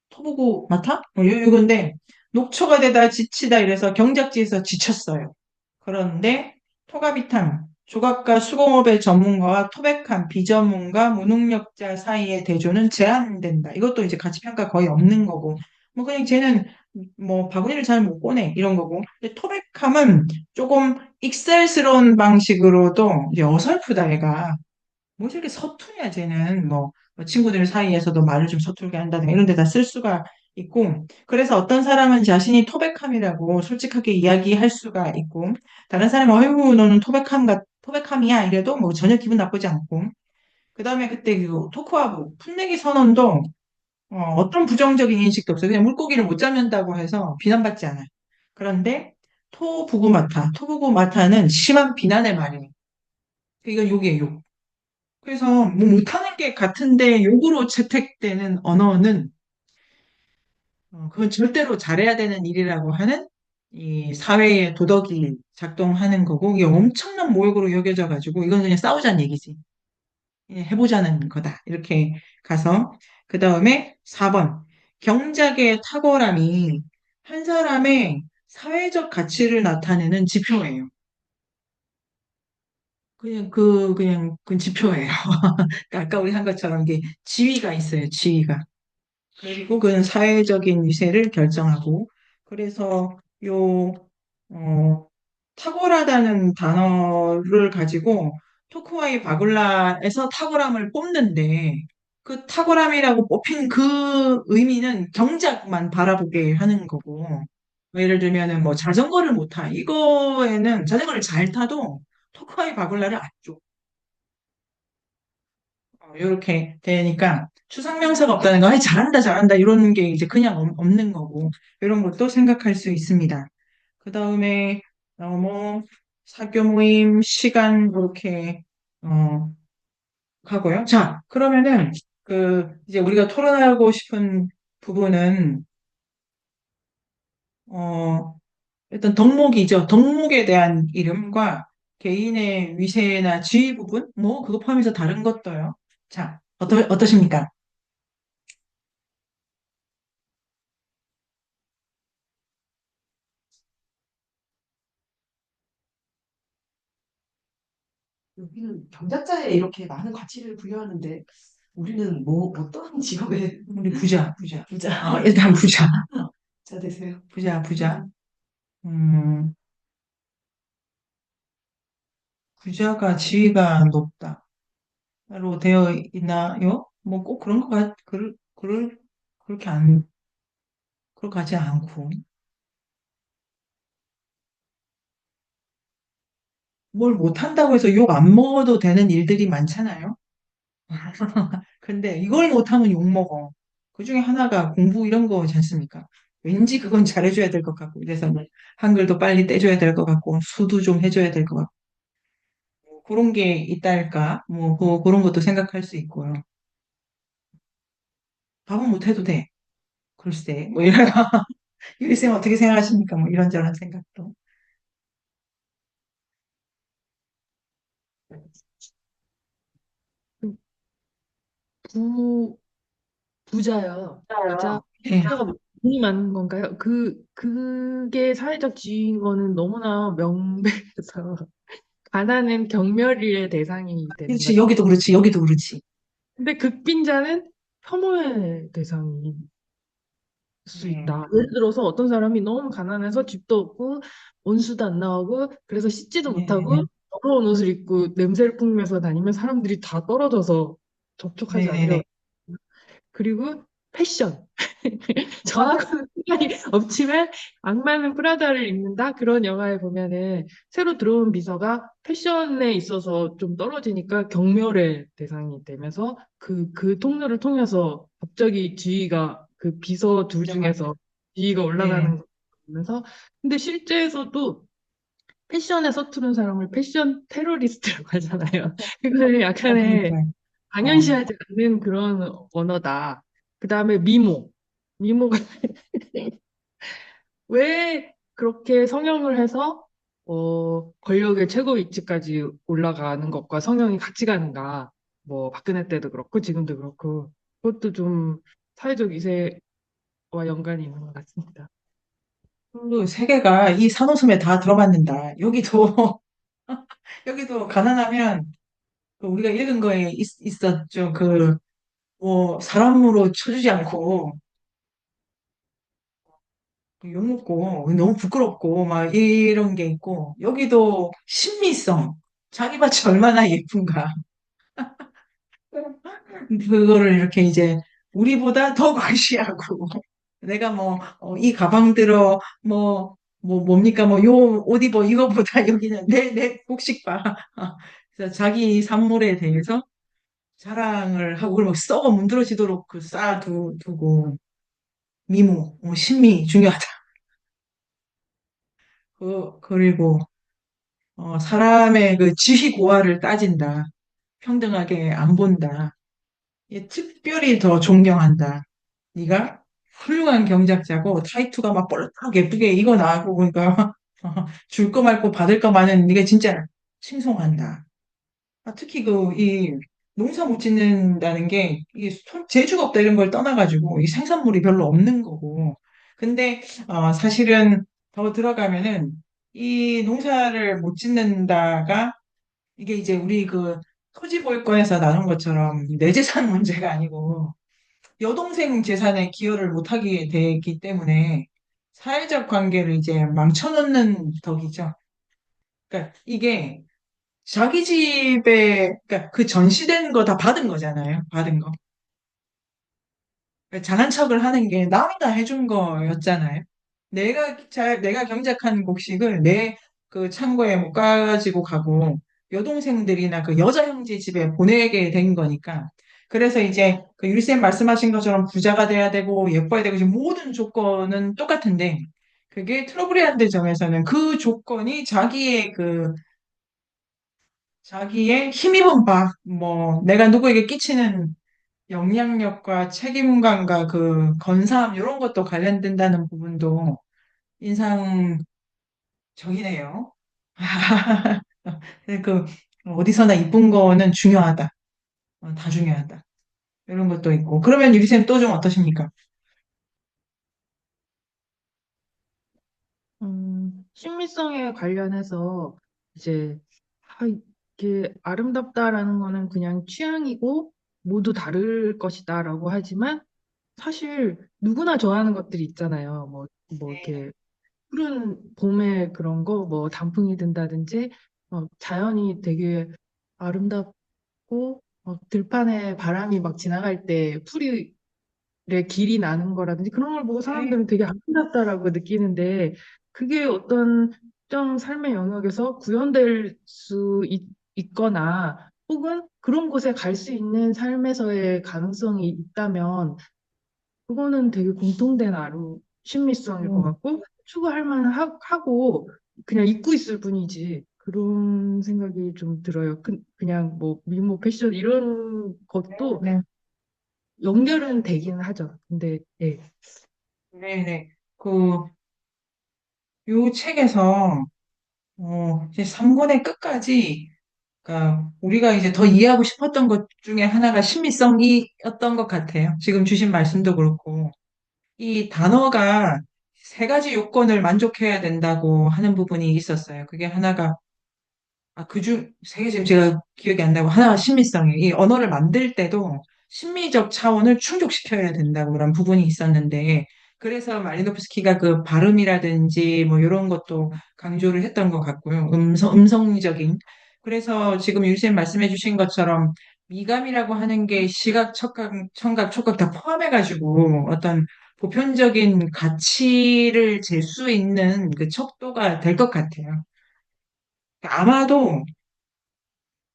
토부구 마타 요건데 녹초가 되다 지치다 이래서 경작지에서 지쳤어요. 그런데 토가비탄 조각가 수공업의 전문가와 토백한 비전문가 무능력자 사이의 대조는 제한된다. 이것도 이제 가치평가 거의 없는 거고 뭐 그냥 쟤는 뭐 바구니를 잘 못 꺼내 이런 거고 근데 토백함은 조금 익살스러운 방식으로도 이제 어설프다 얘가 뭐 저렇게 서투냐 쟤는 뭐 친구들 사이에서도 말을 좀 서툴게 한다든가 이런 데다 쓸 수가 있고 그래서 어떤 사람은 자신이 토백함이라고 솔직하게 이야기할 수가 있고 다른 사람은 어이구 너는 토백함이야 이래도 뭐 전혀 기분 나쁘지 않고 그 다음에 그때 그 토크하고 풋내기 선언도 어떤 부정적인 인식도 없어요. 그냥 물고기를 못 잡는다고 해서 비난받지 않아요. 그런데 토부구마타는 심한 비난의 말이에요. 이건 욕이에요, 욕. 그래서 뭐 못하는 게 같은데 욕으로 채택되는 언어는 그건 절대로 잘해야 되는 일이라고 하는 이 사회의 도덕이 작동하는 거고 이게 엄청난 모욕으로 여겨져 가지고 이건 그냥 싸우자는 얘기지. 해보자는 거다. 이렇게 가서 그 다음에 4번 경작의 탁월함이 한 사람의 사회적 가치를 나타내는 지표예요. 그냥 지표예요. 아까 우리 한 것처럼 이게 지위가 있어요. 지위가. 그리고 그는 사회적인 위세를 결정하고 그래서 요 어, 탁월하다는 단어를 가지고 토크와이 바굴라에서 탁월함을 뽑는데 그 탁월함이라고 뽑힌 그 의미는 경작만 바라보게 하는 거고 뭐 예를 들면은 뭐 자전거를 못 타. 이거에는 자전거를 잘 타도 토크와이 바굴라를 안 줘. 이렇게 되니까 추상명사가 없다는 거, 아니, 잘한다, 잘한다, 이런 게 이제 그냥 없는 거고, 이런 것도 생각할 수 있습니다. 그 다음에, 뭐, 사교 모임, 시간, 이렇게, 어, 하고요. 자, 그러면은, 이제 우리가 토론하고 싶은 부분은, 어, 일단 덕목이죠. 덕목에 대한 이름과 개인의 위세나 지위 부분, 뭐, 그거 포함해서 다른 것도요. 자, 어떠십니까? 여기는 경작자에 이렇게 많은 가치를 부여하는데 우리는 뭐 어떤 직업에 우리 부자, 부자. 부자 일단 부자. 자 되세요? 부자, 부자. 음, 부자가 지위가 높다로 되어 있나요? 뭐 꼭 그런 것 그렇게 그렇게 하지 않고. 뭘 못한다고 해서 욕 안 먹어도 되는 일들이 많잖아요. 근데 이걸 못하면 욕 먹어. 그 중에 하나가 공부 이런 거지 않습니까? 왠지 그건 잘해줘야 될 것 같고, 그래서 뭐 한글도 빨리 떼줘야 될 것 같고, 수도 좀 해줘야 될 것 같고, 뭐 그런 게 있다 할까? 뭐, 그런 것도 생각할 수 있고요. 밥은 못해도 돼. 글쎄, 뭐 이런, 유리쌤 어떻게 생각하십니까? 뭐 이런저런 생각도. 부, 부자요. 예. 부자가 돈이 많은 건가요? 그게 사회적 지위인 거는 너무나 명백해서 가난은 경멸의 대상이 되는 그렇지, 거죠. 여기도 그렇지, 여기도 그렇지. 근데 극빈자는 혐오의 대상일 수 예, 있다. 예를 들어서 어떤 사람이 너무 가난해서 집도 없고 온수도 안 나오고 그래서 씻지도 못하고 네네네. 더러운 옷을 입고 냄새를 풍기면서 다니면 사람들이 다 떨어져서 접촉하지 않으려고. 네네네. 그리고 패션. 저하고는 상관이 없지만 악마는 프라다를 입는다 그런 영화에 보면은 새로 들어온 비서가 패션에 있어서 좀 떨어지니까 경멸의 대상이 되면서 그 통로를 통해서 갑자기 지위가 그 비서 둘 맞아, 맞아. 중에서 지위가 예. 올라가는 거 보면서 근데 실제에서도 패션에 서투른 사람을 패션 테러리스트라고 하잖아요. 그거는 약간의 그러니까요. 어, 당연시하지 않는 그런 언어다. 그 다음에 미모. 미모가 왜 그렇게 성형을 해서 권력의 최고 위치까지 올라가는 것과 성형이 같이 가는가. 뭐 박근혜 때도 그렇고 지금도 그렇고 그것도 좀 사회적 위세와 연관이 있는 것 같습니다. 그 세계가 이 산호섬에 다 들어맞는다. 여기도, 여기도 가난하면 우리가 읽은 거에 있었죠. 뭐, 사람으로 쳐주지 않고, 욕먹고, 너무 부끄럽고, 막 이런 게 있고, 여기도 신미성. 자기 밭이 얼마나 예쁜가. 그거를 이렇게 이제 우리보다 더 과시하고, 내가 뭐, 이 가방 들어, 뭡니까, 뭐, 요 옷 입어, 이거보다 여기는 내 복식 봐. 그래서 자기 산물에 대해서 자랑을 하고, 그리고 썩어 문드러지도록 쌓아두고, 미모, 신미 중요하다. 그리고, 사람의 그 지위 고하를 따진다. 평등하게 안 본다. 특별히 더 존경한다. 네가 훌륭한 경작자고 타이투가 막 볼락 예쁘게 이거 나고 그러니까 줄 거 말고 받을 거 많은 네가 진짜 칭송한다. 특히 이 농사 못 짓는다는 게 이게 재주가 없다 이런 걸 떠나가지고 이 생산물이 별로 없는 거고. 근데 사실은 더 들어가면은 이 농사를 못 짓는다가 이게 이제 우리 토지 보유권에서 나눈 것처럼 내 재산 문제가 아니고 여동생 재산에 기여를 못하게 되기 때문에 사회적 관계를 이제 망쳐놓는 덕이죠. 그러니까 이게 자기 집에, 그러니까 그 전시된 거 다 받은 거잖아요. 받은 거. 그러니까 잘난 척을 하는 게 남이 다 해준 거였잖아요. 내가 경작한 곡식을 내 그 창고에 못 가지고 가고, 여동생들이나 그 여자 형제 집에 보내게 된 거니까. 그래서 이제 그 유리쌤 말씀하신 것처럼 부자가 돼야 되고 예뻐야 되고 지금 모든 조건은 똑같은데 그게 트러블이라는 점에서는 그 조건이 자기의 힘입은 바, 뭐 내가 누구에게 끼치는 영향력과 책임감과 그 건사함 이런 것도 관련된다는 부분도 인상적이네요. 그 어디서나 이쁜 거는 중요하다. 다 중요하다. 이런 것도 있고. 그러면 유리쌤 또 좀 어떠십니까? 심미성에 관련해서 이제 이게 아름답다라는 거는 그냥 취향이고 모두 다를 것이다라고 하지만 사실 누구나 좋아하는 것들이 있잖아요. 뭐 이렇게 푸른 봄에 그런 거, 뭐 단풍이 든다든지, 자연이 되게 아름답고, 들판에 바람이 막 지나갈 때 풀이 길이 나는 거라든지 그런 걸 보고 네. 사람들은 되게 아름답다라고 느끼는데 그게 어떤 특정 삶의 영역에서 구현될 수 있거나 혹은 그런 곳에 갈 수 있는 삶에서의 가능성이 있다면 그거는 되게 공통된 심미성일 것 음, 같고 추구할 만하고 그냥 잊고 있을 뿐이지 그런 생각이 좀 들어요. 그냥 뭐 미모, 패션 이런 것도 네, 연결은 되긴 하죠. 근데 예. 네, 네. 그, 요 책에서, 이제 3권의 끝까지, 그러니까 우리가 이제 더 이해하고 싶었던 것 중에 하나가 신미성이었던 것 같아요. 지금 주신 말씀도 그렇고. 이 단어가 세 가지 요건을 만족해야 된다고 하는 부분이 있었어요. 그게 하나가 세 개 지금 제가 기억이 안 나고 하나가 신미성이에요. 이 언어를 만들 때도 심미적 차원을 충족시켜야 된다고 그런 부분이 있었는데 그래서 말리노프스키가 그 발음이라든지 뭐 이런 것도 강조를 했던 것 같고요. 음성적인. 그래서 지금 유쌤 말씀해 주신 것처럼 미감이라고 하는 게 시각, 촉각, 청각, 촉각 다 포함해가지고 어떤 보편적인 가치를 잴 수 있는 그 척도가 될 것 같아요. 아마도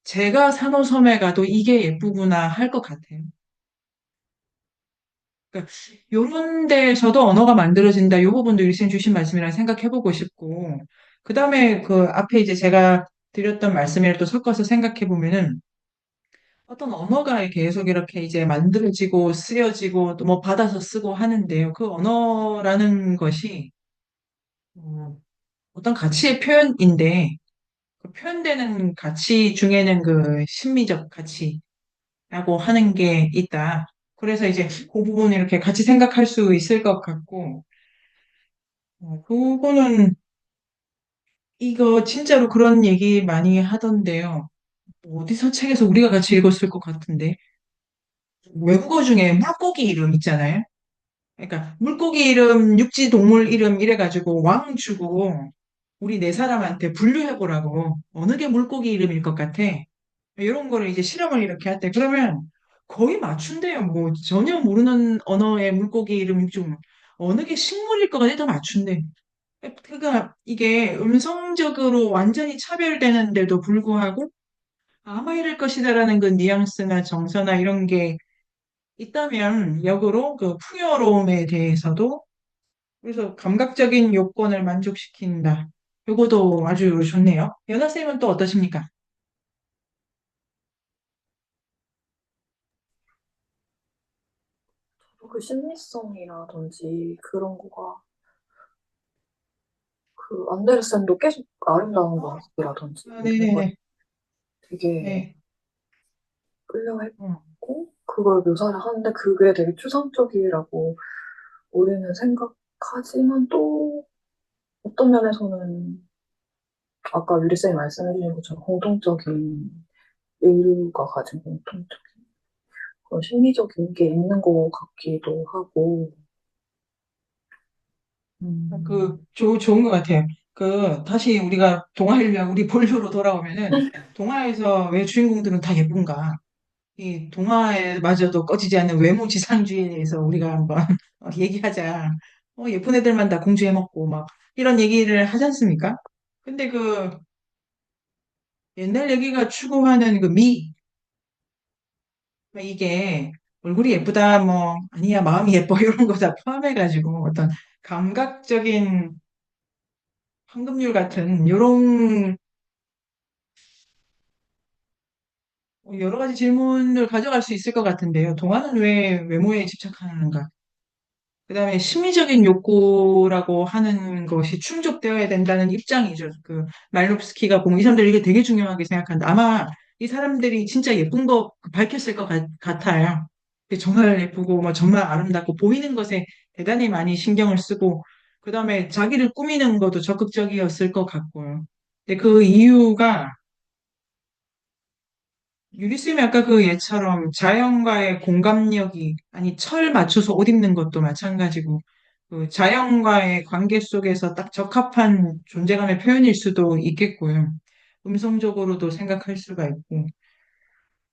제가 산호섬에 가도 이게 예쁘구나 할 것 같아요. 그러니까 요런 데에서도 언어가 만들어진다. 요 부분도 일신 주신 말씀이랑 생각해보고 싶고 그다음에 그 앞에 이제 제가 드렸던 말씀이랑 또 섞어서 생각해보면은 어떤 언어가 계속 이렇게 이제 만들어지고 쓰여지고 또 뭐 받아서 쓰고 하는데요. 그 언어라는 것이 어떤 가치의 표현인데 그 표현되는 가치 중에는 그 심미적 가치 라고 하는 게 있다. 그래서 이제 그 부분 이렇게 같이 생각할 수 있을 것 같고, 그거는 이거 진짜로 그런 얘기 많이 하던데요. 뭐 어디서 책에서 우리가 같이 읽었을 것 같은데. 외국어 중에 물고기 이름 있잖아요. 그러니까 물고기 이름, 육지 동물 이름 이래가지고 왕 주고 우리 네 사람한테 분류해보라고. 어느 게 물고기 이름일 것 같아. 이런 거를 이제 실험을 이렇게 할 때, 그러면 거의 맞춘대요. 뭐, 전혀 모르는 언어의 물고기 이름 중 어느 게 식물일 것 같아도 맞춘대. 그러니까 이게 음성적으로 완전히 차별되는데도 불구하고 아마 이럴 것이다라는 그 뉘앙스나 정서나 이런 게 있다면 역으로 그 풍요로움에 대해서도 그래서 감각적인 요건을 만족시킨다. 요거도 아주 좋네요. 연하쌤은 또 어떠십니까? 그 심미성이라든지 그런 거가 그 안데르센도 계속 아름다운 것이라든지 이런 걸 네네네. 되게 네. 어. 끌려했고 그걸 묘사를 하는데 그게 되게 추상적이라고 우리는 생각하지만 또 어떤 면에서는 아까 유리쌤이 말씀해주신 것처럼 공통적인 인류가 가진 공통적인 그런 심리적인 게 있는 것 같기도 하고 음, 좋은 것 같아요. 다시 우리가 우리 본류로 돌아오면은, 동화에서 왜 주인공들은 다 예쁜가? 이 동화에마저도 꺼지지 않는 외모지상주의에 대해서 우리가 한번 얘기하자. 예쁜 애들만 다 공주해먹고, 막, 이런 얘기를 하지 않습니까? 근데 옛날 얘기가 추구하는 그 미, 뭐 이게 얼굴이 예쁘다, 뭐, 아니야, 마음이 예뻐, 이런 거 다 포함해가지고 어떤 감각적인 황금률 같은 이런 여러 가지 질문을 가져갈 수 있을 것 같은데요. 동화는 왜 외모에 집착하는가? 그다음에 심리적인 욕구라고 하는 것이 충족되어야 된다는 입장이죠. 그 말롭스키가 보면 이 사람들 이게 되게 중요하게 생각한다. 아마 이 사람들이 진짜 예쁜 거 밝혔을 것 같아요. 정말 예쁘고 뭐 정말 아름답고 보이는 것에 대단히 많이 신경을 쓰고 그다음에 자기를 꾸미는 것도 적극적이었을 것 같고요. 근데 그 이유가 유리쌤이 아까 그 예처럼 자연과의 공감력이, 아니, 철 맞춰서 옷 입는 것도 마찬가지고, 그 자연과의 관계 속에서 딱 적합한 존재감의 표현일 수도 있겠고요. 음성적으로도 생각할 수가 있고.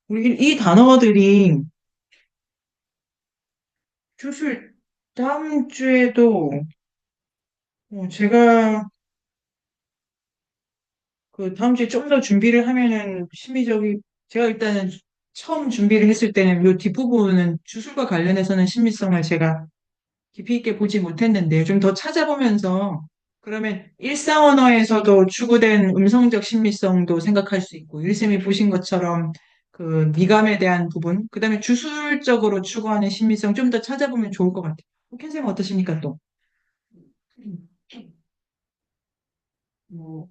우리 이 단어들이 주술 다음 주에도 제가 그 다음 주에 좀 더 준비를 하면은 심리적인, 제가 일단은 처음 준비를 했을 때는 이 뒷부분은 주술과 관련해서는 심리성을 제가 깊이 있게 보지 못했는데 좀 더 찾아보면서 그러면 일상 언어에서도 추구된 음성적 심리성도 생각할 수 있고 일쌤이 보신 것처럼 그 미감에 대한 부분 그다음에 주술적으로 추구하는 심리성 좀 더 찾아보면 좋을 것 같아요. 켄쌤 어떠십니까 또? 뭐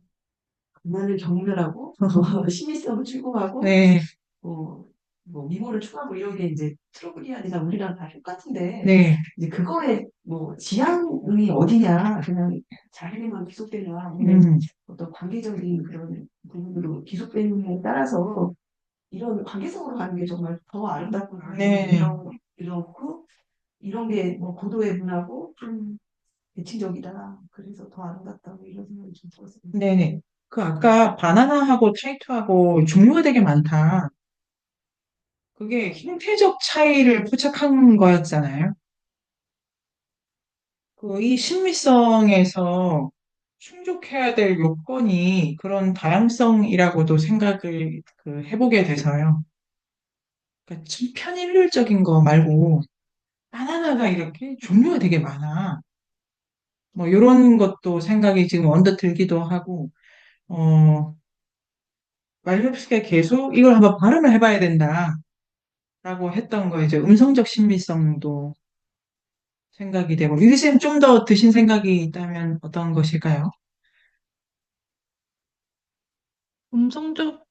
만을 경멸하고 심의성을 추구하고 네, 뭐, 뭐 미모를 추구하고 이런 게 이제 트러블이아니라 우리랑 다 똑같은데 네, 이제 그거에 뭐 지향이 어디냐 그냥 자기에만 기속되냐 아니면 음, 어떤 관계적인 그런 부분으로 기속되느냐에 따라서 이런 관계성으로 가는 게 정말 더 아름답구나 네, 이렇고 이런 게 뭐 고도의 문화고 좀 대칭적이다 그래서 더 아름답다고 이런 생각이 좀 들었어요. 네네. 그 아까 바나나하고 타이투하고 종류가 되게 많다. 그게 형태적 차이를 포착한 거였잖아요. 그 이 신미성에서 충족해야 될 요건이 그런 다양성이라고도 생각을 해보게 돼서요. 그러니까 참 편일률적인 거 말고 바나나가 이렇게 종류가 되게 많아. 뭐 이런 것도 생각이 지금 언뜻 들기도 하고, 어, 말렵스키가 계속 이걸 한번 발음을 해봐야 된다라고 했던 거 이제 음성적 신미성도 생각이 되고, 유리쌤 좀 더 드신 생각이 있다면 어떤 것일까요? 음성적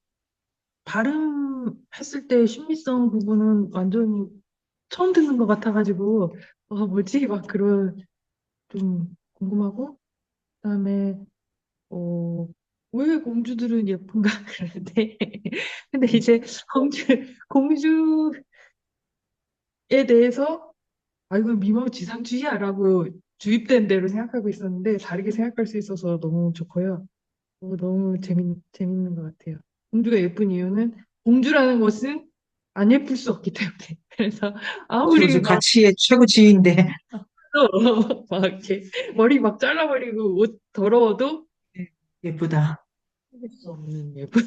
발음했을 때 심미성 부분은 완전히 처음 듣는 것 같아가지고, 뭐지? 막 그런, 좀 궁금하고, 그다음에, 어, 왜 공주들은 예쁜가? 그러는데, 근데 이제 공주에 대해서, 아, 이건 미모지상주의야라고 주입된 대로 생각하고 있었는데, 다르게 생각할 수 있어서 너무 좋고요. 너무 재밌는 것 같아요. 공주가 예쁜 이유는, 공주라는 것은 안 예쁠 수 없기 때문에. 그래서 아무리 그래서 막, 가치의 최고치인데 막 이렇게 머리 막 잘라버리고 옷 더러워도 예쁘다. 참을 수 없는 예쁜.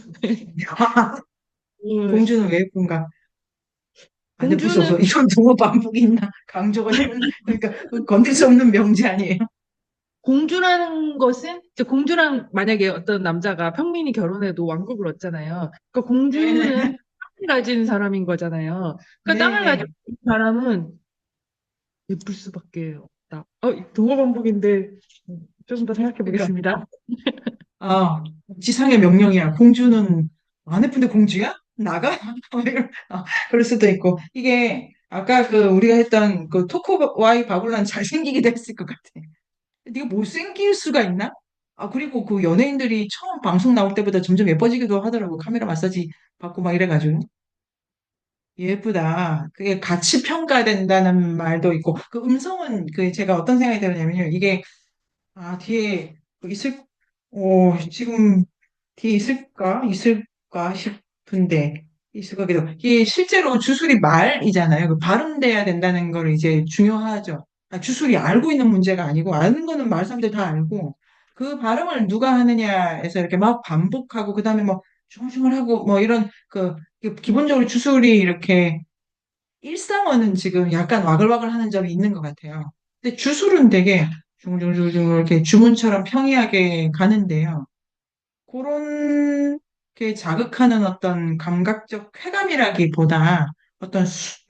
공주는 왜 예쁜가? 안 예쁠 수 공주는 없어. 이건 너무 반복이 있나? 강조가 심한, 그러니까 건들 수 없는 명제 아니에요? 공주라는 것은 이제 공주랑 만약에 어떤 남자가 평민이 결혼해도 왕국을 얻잖아요. 그러니까 공주는 네네. 땅을 가진 사람인 거잖아요. 그러니까 땅을 가진 네네. 사람은 예쁠 수밖에 없다. 동어 반복인데 좀 더 생각해 그러니까, 보겠습니다. 지상의 명령이야. 공주는 안 예쁜데 공주야? 나가? 그럴 수도 있고. 이게, 아까 우리가 했던 토코와의 바굴란 잘생기기도 했을 것 같아. 네가 못생길 수가 있나? 그리고 그 연예인들이 처음 방송 나올 때보다 점점 예뻐지기도 하더라고. 카메라 마사지 받고 막 이래가지고. 예쁘다. 그게 가치 평가된다는 말도 있고, 그 음성은 제가 어떤 생각이 들었냐면요. 이게, 뒤에 있을, 지금 뒤에 있을까 싶은데, 있을 거기도. 이게 실제로 주술이 말이잖아요. 그 발음돼야 된다는 걸 이제 중요하죠. 주술이 알고 있는 문제가 아니고, 아는 거는 말 사람들 다 알고, 그 발음을 누가 하느냐에서 이렇게 막 반복하고, 그 다음에 뭐, 중얼중얼하고 뭐 이런 기본적으로 주술이 이렇게 일상어는 지금 약간 와글와글 하는 점이 있는 것 같아요. 근데 주술은 되게 중얼중얼중얼 이렇게 주문처럼 평이하게 가는데요. 그런 게 자극하는 어떤 감각적 쾌감이라기보다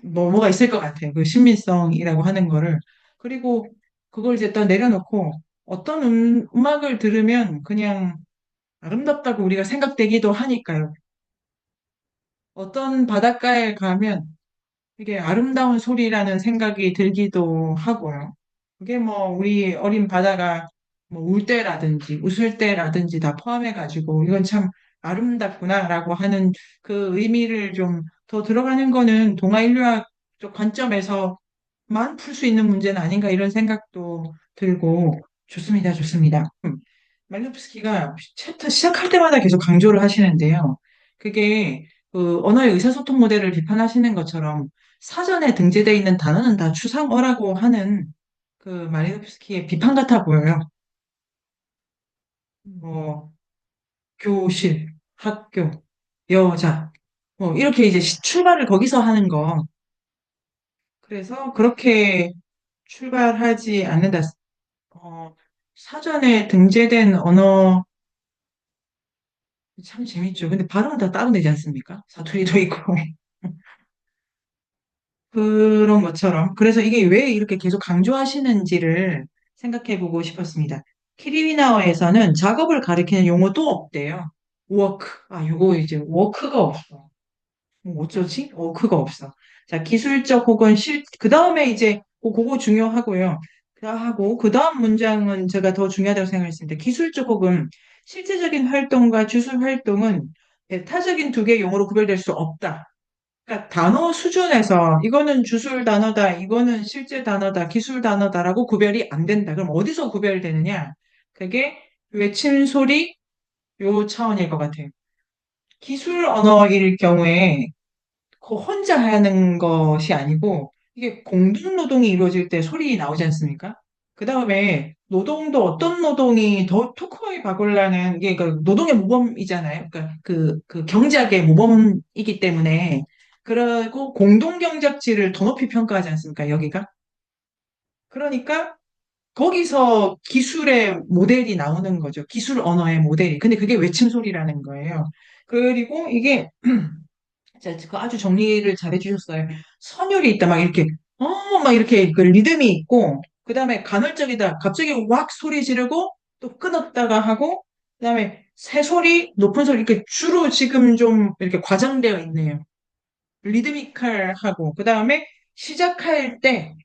뭐가 있을 것 같아요. 그 신빙성이라고 하는 거를. 그리고 그걸 이제 또 내려놓고 어떤 음악을 들으면 그냥 아름답다고 우리가 생각되기도 하니까요. 어떤 바닷가에 가면 이게 아름다운 소리라는 생각이 들기도 하고요. 그게 뭐 우리 어린 바다가 뭐 울 때라든지 웃을 때라든지 다 포함해가지고 이건 참 아름답구나라고 하는 그 의미를 좀 더 들어가는 거는 동아 인류학 쪽 관점에서만 풀 수 있는 문제는 아닌가 이런 생각도 들고 좋습니다, 좋습니다. 말루프스키가 챕터 시작할 때마다 계속 강조를 하시는데요. 그게 그 언어의 의사소통 모델을 비판하시는 것처럼 사전에 등재되어 있는 단어는 다 추상어라고 하는 그 마리노프스키의 비판 같아 보여요. 뭐 교실, 학교, 여자, 뭐 이렇게 이제 출발을 거기서 하는 거. 그래서 그렇게 출발하지 않는다. 어, 사전에 등재된 언어 참 재밌죠. 근데 발음은 다 따로 내지 않습니까? 사투리도 있고. 그런 것처럼. 그래서 이게 왜 이렇게 계속 강조하시는지를 생각해 보고 싶었습니다. 키리미나어에서는 작업을 가리키는 용어도 없대요. 워크. 아, 요거 이제 워크가 없어. 어쩌지? 워크가 없어. 자, 기술적 혹은 그 다음에 이제 그거 중요하고요. 그 다음 문장은 제가 더 중요하다고 생각했습니다. 기술적 혹은 실제적인 활동과 주술 활동은 배타적인 두 개의 용어로 구별될 수 없다. 그러니까 단어 수준에서 이거는 주술 단어다, 이거는 실제 단어다, 기술 단어다라고 구별이 안 된다. 그럼 어디서 구별되느냐? 그게 외침 소리 요 차원일 것 같아요. 기술 언어일 경우에 그 혼자 하는 것이 아니고 이게 공동 노동이 이루어질 때 소리 나오지 않습니까? 그 다음에 노동도 어떤 노동이 더 토크와의 바굴라는 게 그 노동의 모범이잖아요. 그러니까 그 경제학의 모범이기 때문에 그리고 공동 경작지를 더 높이 평가하지 않습니까? 여기가. 그러니까 거기서 기술의 모델이 나오는 거죠. 기술 언어의 모델이. 근데 그게 외침 소리라는 거예요. 그리고 이게 자, 그 아주 정리를 잘 해주셨어요. 선율이 있다, 막 이렇게 그 리듬이 있고, 그 다음에 간헐적이다. 갑자기 왁 소리 지르고, 또 끊었다가 하고, 그 다음에 새 소리, 높은 소리, 이렇게 주로 지금 좀 이렇게 과장되어 있네요. 리드미컬하고, 그 다음에 시작할 때,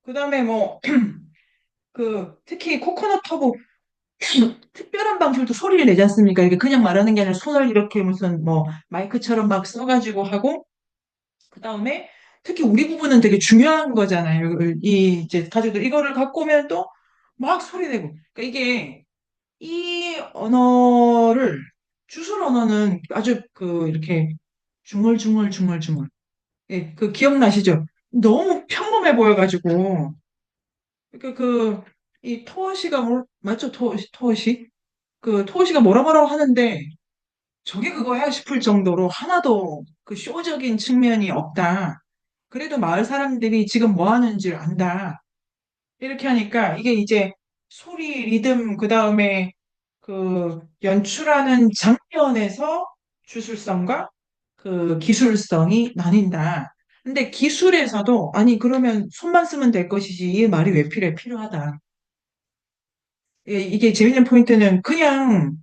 그 다음에 뭐, 특히 코코넛 터보, 특별한 방식으로 소리를 내지 않습니까? 이게 그냥 말하는 게 아니라 손을 이렇게 무슨 뭐, 마이크처럼 막 써가지고 하고, 그 다음에 특히 우리 부부는 되게 중요한 거잖아요. 이 이제 가족들 이거를 갖고 오면 또 막 소리 내고. 그러니까 이게 이 언어를 주술 언어는 아주 이렇게 중얼중얼. 예, 그 기억나시죠? 너무 평범해 보여가지고. 그러니까 이 토어시가 맞죠? 토어시? 그 토어시가 뭐라 하는데 저게 그거야 싶을 정도로 하나도 그 쇼적인 측면이 없다. 그래도 마을 사람들이 지금 뭐 하는지 안다. 이렇게 하니까 이게 이제 소리, 리듬, 그 다음에 그 연출하는 장면에서 주술성과 그 기술성이 나뉜다. 근데 기술에서도 아니 그러면 손만 쓰면 될 것이지 이 말이 왜 필요하다. 이게 재밌는 포인트는 그냥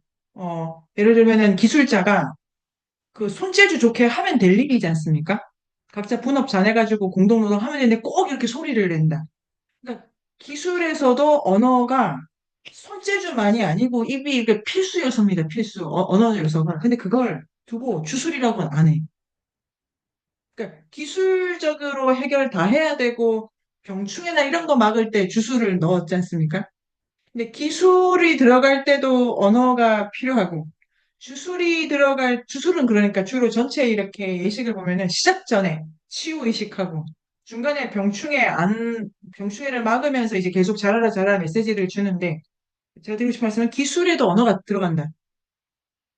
예를 들면은 기술자가 그 손재주 좋게 하면 될 일이지 않습니까? 각자 분업 잘해가지고 공동노동 하면 되는데 꼭 이렇게 소리를 낸다. 그러니까 기술에서도 언어가 손재주만이 아니고 입이 이게 필수 요소입니다. 필수 언어 요소가. 근데 그걸 두고 주술이라고는 안 해. 그러니까 기술적으로 해결 다 해야 되고 병충해나 이런 거 막을 때 주술을 넣었지 않습니까? 근데 기술이 들어갈 때도 언어가 필요하고 주술은 그러니까 주로 전체 이렇게 예식을 보면은 시작 전에 치유 의식하고 중간에 병충해를 막으면서 이제 계속 잘하라 메시지를 주는데 제가 드리고 싶은 말씀은 기술에도 언어가 들어간다.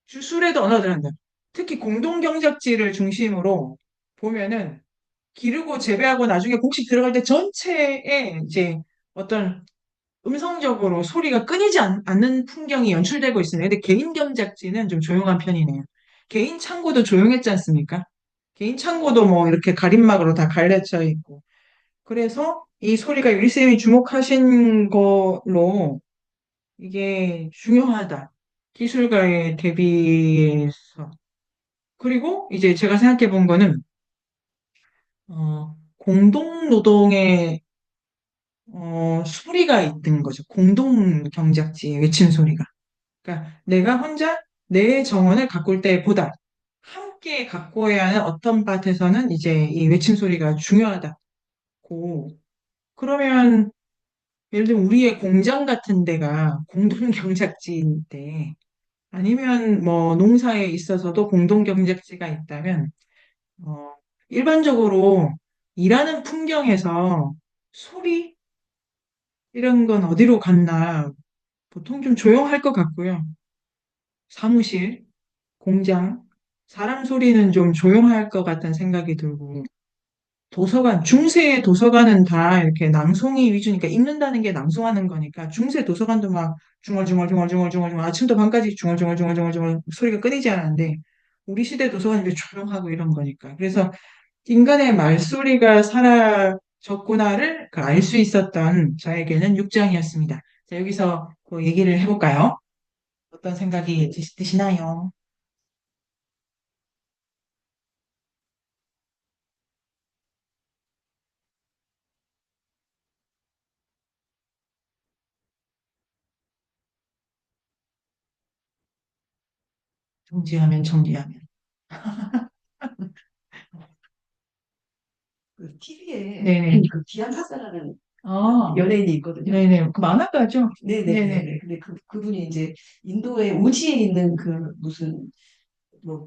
주술에도 언어들 한다. 특히 공동경작지를 중심으로 보면은 기르고 재배하고 나중에 곡식 들어갈 때 전체에 이제 어떤 음성적으로 소리가 끊이지 않는 풍경이 연출되고 있습니다. 근데 개인 경작지는 좀 조용한 편이네요. 개인 창고도 조용했지 않습니까? 개인 창고도 뭐 이렇게 가림막으로 다 갈려져 있고. 그래서 이 소리가 윌쌤이 주목하신 걸로 이게 중요하다. 기술가의 대비에서. 그리고 이제 제가 생각해 본 거는, 공동 노동의 소리가 있는 거죠. 공동 경작지의 외침 소리가. 그러니까 내가 혼자 내 정원을 가꿀 때보다 함께 가꿔야 하는 어떤 밭에서는 이제 이 외침 소리가 중요하다고. 그러면 예를 들면 우리의 공장 같은 데가 공동 경작지인데 아니면 뭐 농사에 있어서도 공동 경작지가 있다면 어, 일반적으로 일하는 풍경에서 소리 이런 건 어디로 갔나 보통 좀 조용할 것 같고요. 사무실, 공장, 사람 소리는 좀 조용할 것 같다는 생각이 들고, 도서관, 중세 도서관은 다 이렇게 낭송이 위주니까 읽는다는 게 낭송하는 거니까 중세 도서관도 막 중얼중얼중얼중얼중얼 아침부터 밤까지 중얼중얼중얼중얼중얼 소리가 끊이지 않았는데 우리 시대 도서관이 이렇게 조용하고 이런 거니까. 그래서 인간의 말소리가 사라졌구나를 알 수 있었던 저에게는 6장이었습니다. 자, 여기서 그 얘기를 해볼까요? 어떤 생각이 드시나요? 정지하면 정리하면. 그 TV에 네네. 그 기안사사라는 아, 연예인이 있거든요. 네네. 그 만화가죠? 네네. 네네네. 근데 그분이 이제 인도의 오지에 있는 그 무슨 뭐,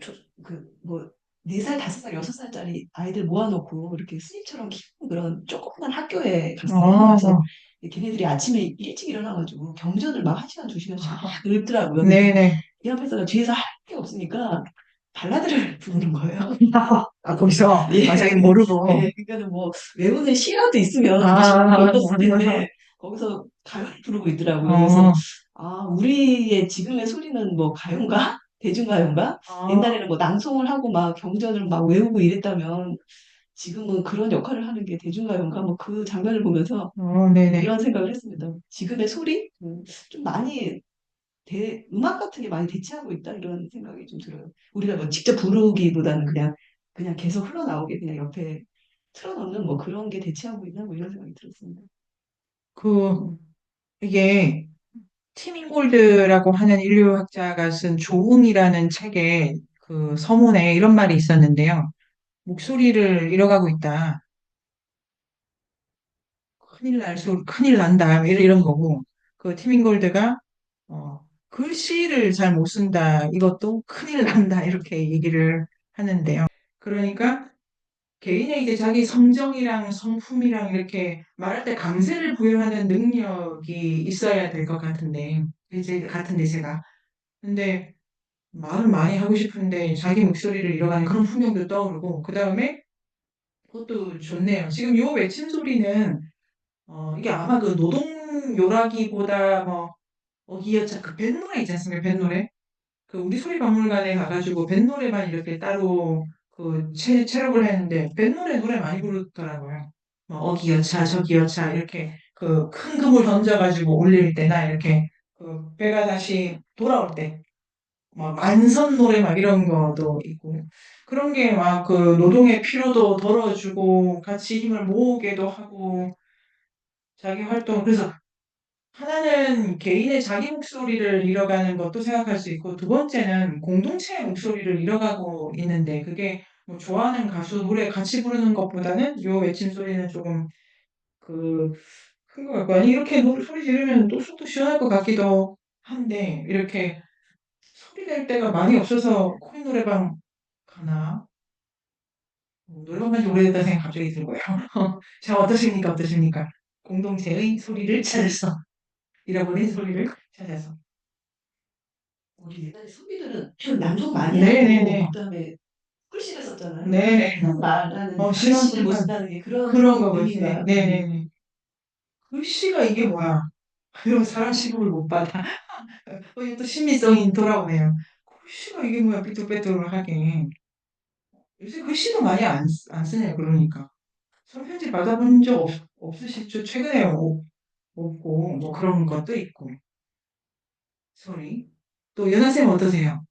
뭐, 4살, 5살, 6살짜리 아이들 모아놓고 이렇게 스님처럼 키우는 그런 조그만 학교에 갔어요. 그래서 걔네들이 아침에 일찍 일어나가지고 경전을 막 1시간, 2시간씩 막 읽더라고요. 네네. 이 앞에서 뒤에서 할 게 없으니까 발라드를 부르는 거예요. 아, 거기서? 예. 아, 자기 모르고. 예, 그러니까는 뭐 외우는 시라도 있으면 아, 넣었을 텐데 거기서 가요를 부르고 있더라고요. 그래서 아 우리의 지금의 소리는 뭐 가요인가? 대중가요인가? 옛날에는 뭐 낭송을 하고 막 경전을 막 외우고 이랬다면 지금은 그런 역할을 하는 게 대중가요인가? 뭐 그 장면을 보면서 네네. 이런 생각을 했습니다. 지금의 소리? 좀 많이 음악 같은 게 많이 대체하고 있다 이런 생각이 좀 들어요. 우리가 뭐 직접 부르기보다는 그냥 계속 흘러나오게 그냥 옆에 틀어놓는 뭐 그런 게 대체하고 있나 뭐 이런 생각이 들었습니다. 그, 이게, 팀 인골드라고 하는 인류학자가 쓴 조음이라는 책에 그 서문에 이런 말이 있었는데요. 목소리를 잃어가고 있다. 큰일 난다. 이런 거고. 그 팀 인골드가, 글씨를 잘 못 쓴다. 이것도 큰일 난다. 이렇게 얘기를 하는데요. 그러니까 개인의 이제 자기 성정이랑 성품이랑 이렇게 말할 때 감세를 부여하는 능력이 있어야 될 것 같은데, 이제 같은데 제가. 근데 말은 많이 하고 싶은데 자기 목소리를 잃어가는 그런 풍경도 떠오르고, 그 다음에 그것도 좋네요. 지금 요 외침 소리는, 이게 아마 그 노동 요라기보다 뭐, 어기여차 그 뱃노래 있지 않습니까? 뱃노래. 그 우리 소리박물관에 가가지고 뱃노래만 이렇게 따로 그 체록을 했는데 뱃노래 노래 많이 부르더라고요. 뭐 어기여차 저기여차 이렇게 그 큰 금을 던져가지고 올릴 때나 이렇게 그 배가 다시 돌아올 때 뭐 만선 노래 막 이런 거도 있고 그런 게 막 그 노동의 피로도 덜어주고 같이 힘을 모으게도 하고 자기 활동 그래서 하나는 개인의 자기 목소리를 잃어가는 것도 생각할 수 있고, 두 번째는 공동체의 목소리를 잃어가고 있는데, 그게 뭐 좋아하는 가수 노래 같이 부르는 것보다는 요 외침 소리는 조금 그, 큰 것 같고, 아니, 이렇게 소리 지르면 또 속도 시원할 것 같기도 한데, 이렇게 소리 낼 때가 많이 없어서 코인 노래방 가나? 노래방 간지 오래됐다 생각 갑자기 들고요. 자, 어떠십니까? 어떠십니까? 공동체의 소리를 찾아서, 잃어버린 소리를 찾아서. 우리 옛날에 선비들은 낭송 많이 네네네. 하고 그다음에 글씨를 썼잖아요. 네. 말하는 실험 글씨를 못 쓴다는 게 그런 그런 거겠지. 의미인가요? 네네네. 글씨가 이게 뭐야? 이런 사람 취급을 못 받아. 이게 또 신미성이 돌아오네요. 글씨가 이게 뭐야? 삐뚤빼뚤하게. 요새 글씨도 많이 안 쓰네요. 그러니까. 손편지 받아본 적 없으시죠? 최근에 없고, 뭐 그런 것도 있고. 소리. 또 연하쌤 어떠세요?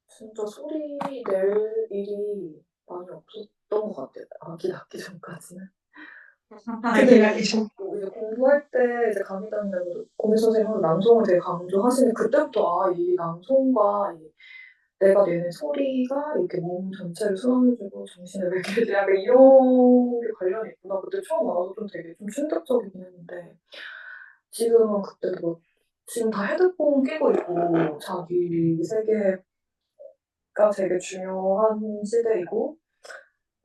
진짜 소리 낼 일이 많이 없었던 것 같아요. 아기 낳기 전까지는. 근데 아기가 좀. 뭐 이제 공부할 때 이제 강의단에서 고민 선생님은 낭송을 되게 강조하시는 그때부터 아, 이 낭송과 이 내가 내는 소리가 이렇게 몸 전체를 순환해주고 정신을 맑게 약간 이런 게 관련이 있구나. 그때 처음 알아서 좀 되게 좀 충격적이긴 했는데 지금은 그때도 뭐 지금 다 헤드폰 끼고 있고 자기 세계가 되게 중요한 시대이고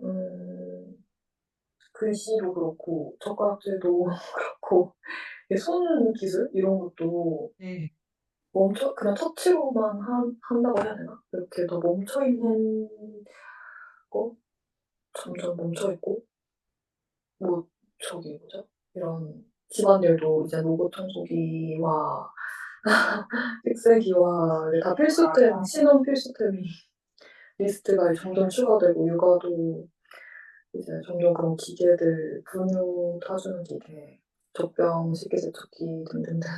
음, 글씨도 그렇고 젓가락질도 그렇고 손 기술 이런 것도 네. 그냥 터치로만 한다고 해야 되나? 이렇게 더 멈춰있는 거? 점점 멈춰있고, 뭐, 저기, 뭐죠? 이런 집안일도 이제 로봇 청소기와 픽세기와 다 필수템, 신혼 필수템이 리스트가 점점 추가되고, 육아도 이제 점점 그런 기계들, 분유 타주는 기계, 젖병 식기세척기 등등등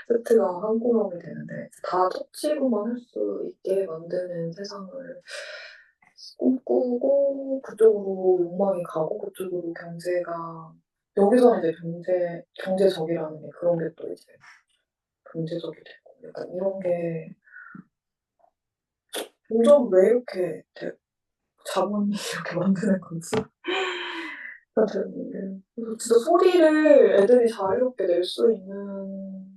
세트가 한꺼번에 되는데 다 터치로만 할 수 있게 만드는 세상을 꿈꾸고 그쪽으로 욕망이 가고 그쪽으로 경제가 여기서 이제 경제적이라는 게 그런 게 또 이제 경제적이 되고 약간 이런 게 점점 왜 이렇게 자본이 이렇게 만드는 건지 같은 그래서 진짜 소리를 애들이 자유롭게 낼 수 있는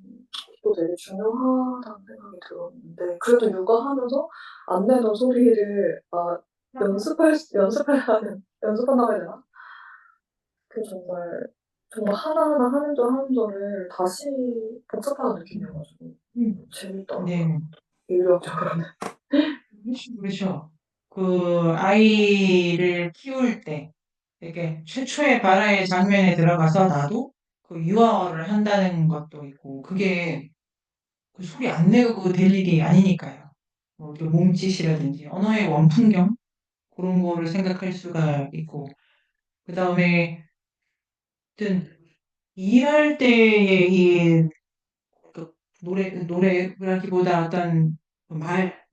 것도 되게 중요하다는 생각이 들었는데 그래도 육아하면서 안 내던 소리를 연습한다고 해야 되나? 그 정말 하나하나 하는 점을 다시 복습하는 느낌이어가지고 재밌더라고요. 네. 인류학적으로는. 그렇죠. 그렇죠. 그 아이를 키울 때 되게 최초의 발화의 장면에 들어가서 나도 그 유아를 한다는 것도 있고 그게 그 소리 안 내고 될 일이 아니니까요. 뭐 이렇게 몸짓이라든지 언어의 원풍경 그런 거를 생각할 수가 있고 그 다음에 하여튼 일할 때의 그 노래라기보다 어떤 말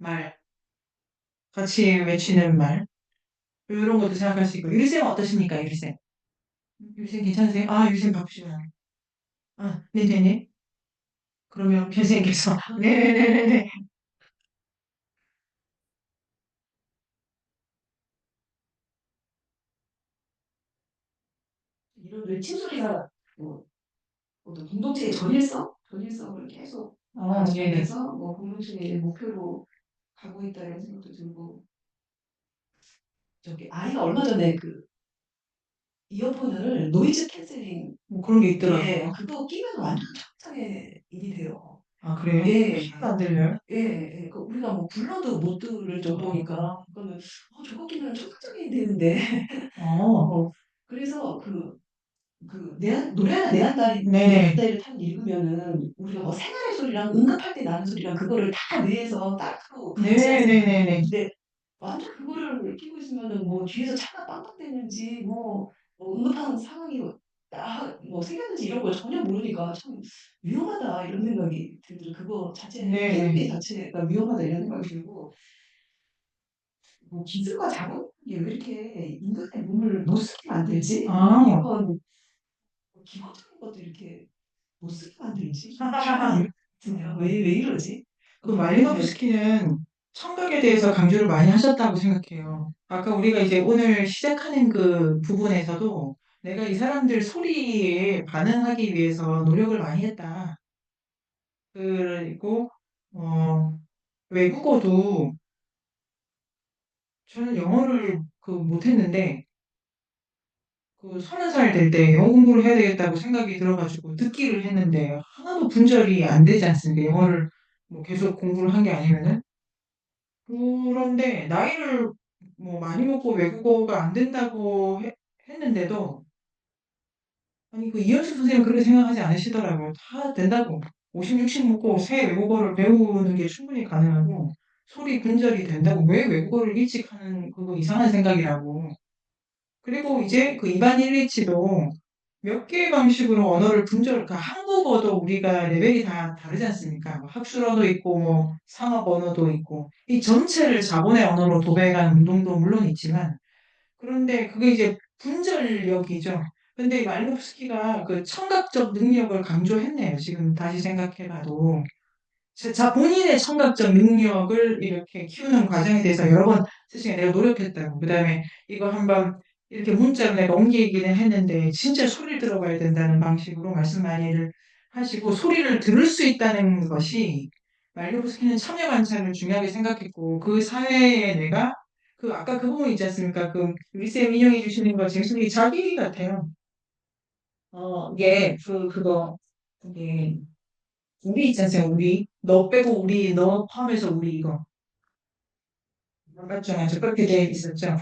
같이 외치는 말 이런 것도 생각할 수 있고 유리쌤 어떠십니까 유리쌤? 유리쌤 괜찮으세요? 아 유리쌤 바쁘시구나. 아 네네네. 그러면 변쌤께서 네네네네. 이런 외침 소리가 뭐 어떤 공동체의 전일성을 계속 네네. 가져가면서 뭐 공동체의 목표로 가고 있다 이런 생각도 들고 저기 아이가 얼마 전에 그 이어폰을 노이즈 캔슬링 뭐 그런 게 예, 있더라고요. 그거 끼면 완전 청상의 일이 돼요. 아 그래요? 예, 하나도 안 들려요? 예, 예. 그 우리가 뭐 불러도 못 들을 정도니까 그거는 저거 끼면 청상적이 되는데 어, 그래서 노래하는 내한다리 네네. 내한다리를 타고 읽으면은 우리가 뭐 생활의 소리랑 응급할 때 나는 소리랑 그거를 다 뇌에서 따로 감지하잖아요. 네네네네. 근데 완전 그거를 끼고 있으면은 뭐 뒤에서 차가 빵빵대는지 뭐 응급한 상황이 뭐 생겼는지 이런 걸 전혀 모르니까 참 위험하다 이런 생각이 들더라고요. 그거 자체 끼는 네네. 게 자체가 위험하다 이런 생각이 들고 뭐 기술과 자본이 왜 이렇게 인간의 몸을 못 쓰게 만들지? 아. 이런 기본적인 것도 이렇게 못 쓰게 만들지? 왜 이러지? 그 말리노프스키는 청각에 대해서 강조를 많이 하셨다고 생각해요. 아까 우리가 이제 오늘 시작하는 그 부분에서도 내가 이 사람들 소리에 반응하기 위해서 노력을 많이 했다. 그리고 어, 외국어도 저는 영어를 그 못했는데 그 30살 될 때 영어 공부를 해야 되겠다고 생각이 들어가지고 듣기를 했는데 하나도 분절이 안 되지 않습니까? 영어를 뭐 계속 공부를 한 게 아니면은. 그런데 나이를 뭐 많이 먹고 외국어가 안 된다고 했는데도 아니 그 이현수 선생님 그렇게 생각하지 않으시더라고요. 다 된다고. 50, 60 먹고 새 외국어를 배우는 게 충분히 가능하고 소리 분절이 된다고 왜 외국어를 일찍 하는 그거 이상한 생각이라고. 그리고 이제 그 이반 일리치도 몇 개의 방식으로 언어를 분절, 그러니까 한국어도 우리가 레벨이 다 다르지 않습니까? 뭐 학술어도 있고, 뭐 상업 언어도 있고, 이 전체를 자본의 언어로 도배해가는 운동도 물론 있지만, 그런데 그게 이제 분절력이죠. 근데 말로프스키가 그 청각적 능력을 강조했네요. 지금 다시 생각해봐도. 본인의 청각적 능력을 이렇게 키우는 과정에 대해서 여러 번 스승이 내가 노력했다고. 그 다음에 이거 한번 이렇게 문자로 내가 옮기기는 했는데 진짜 소리를 들어봐야 된다는 방식으로 말씀 많이를 하시고 소리를 들을 수 있다는 것이 말로프스키는 참여 관찰을 중요하게 생각했고 그 사회에 내가 그 아까 그 부분 있지 않습니까? 그 리쌤 인용해 주시는 거 제목이 자기 같아요. 이게 그거 이게 우리 있지 않습니까? 우리. 너 빼고 우리, 너 포함해서 우리 이거. 맞죠? 맞죠? 그렇게 돼 있었죠.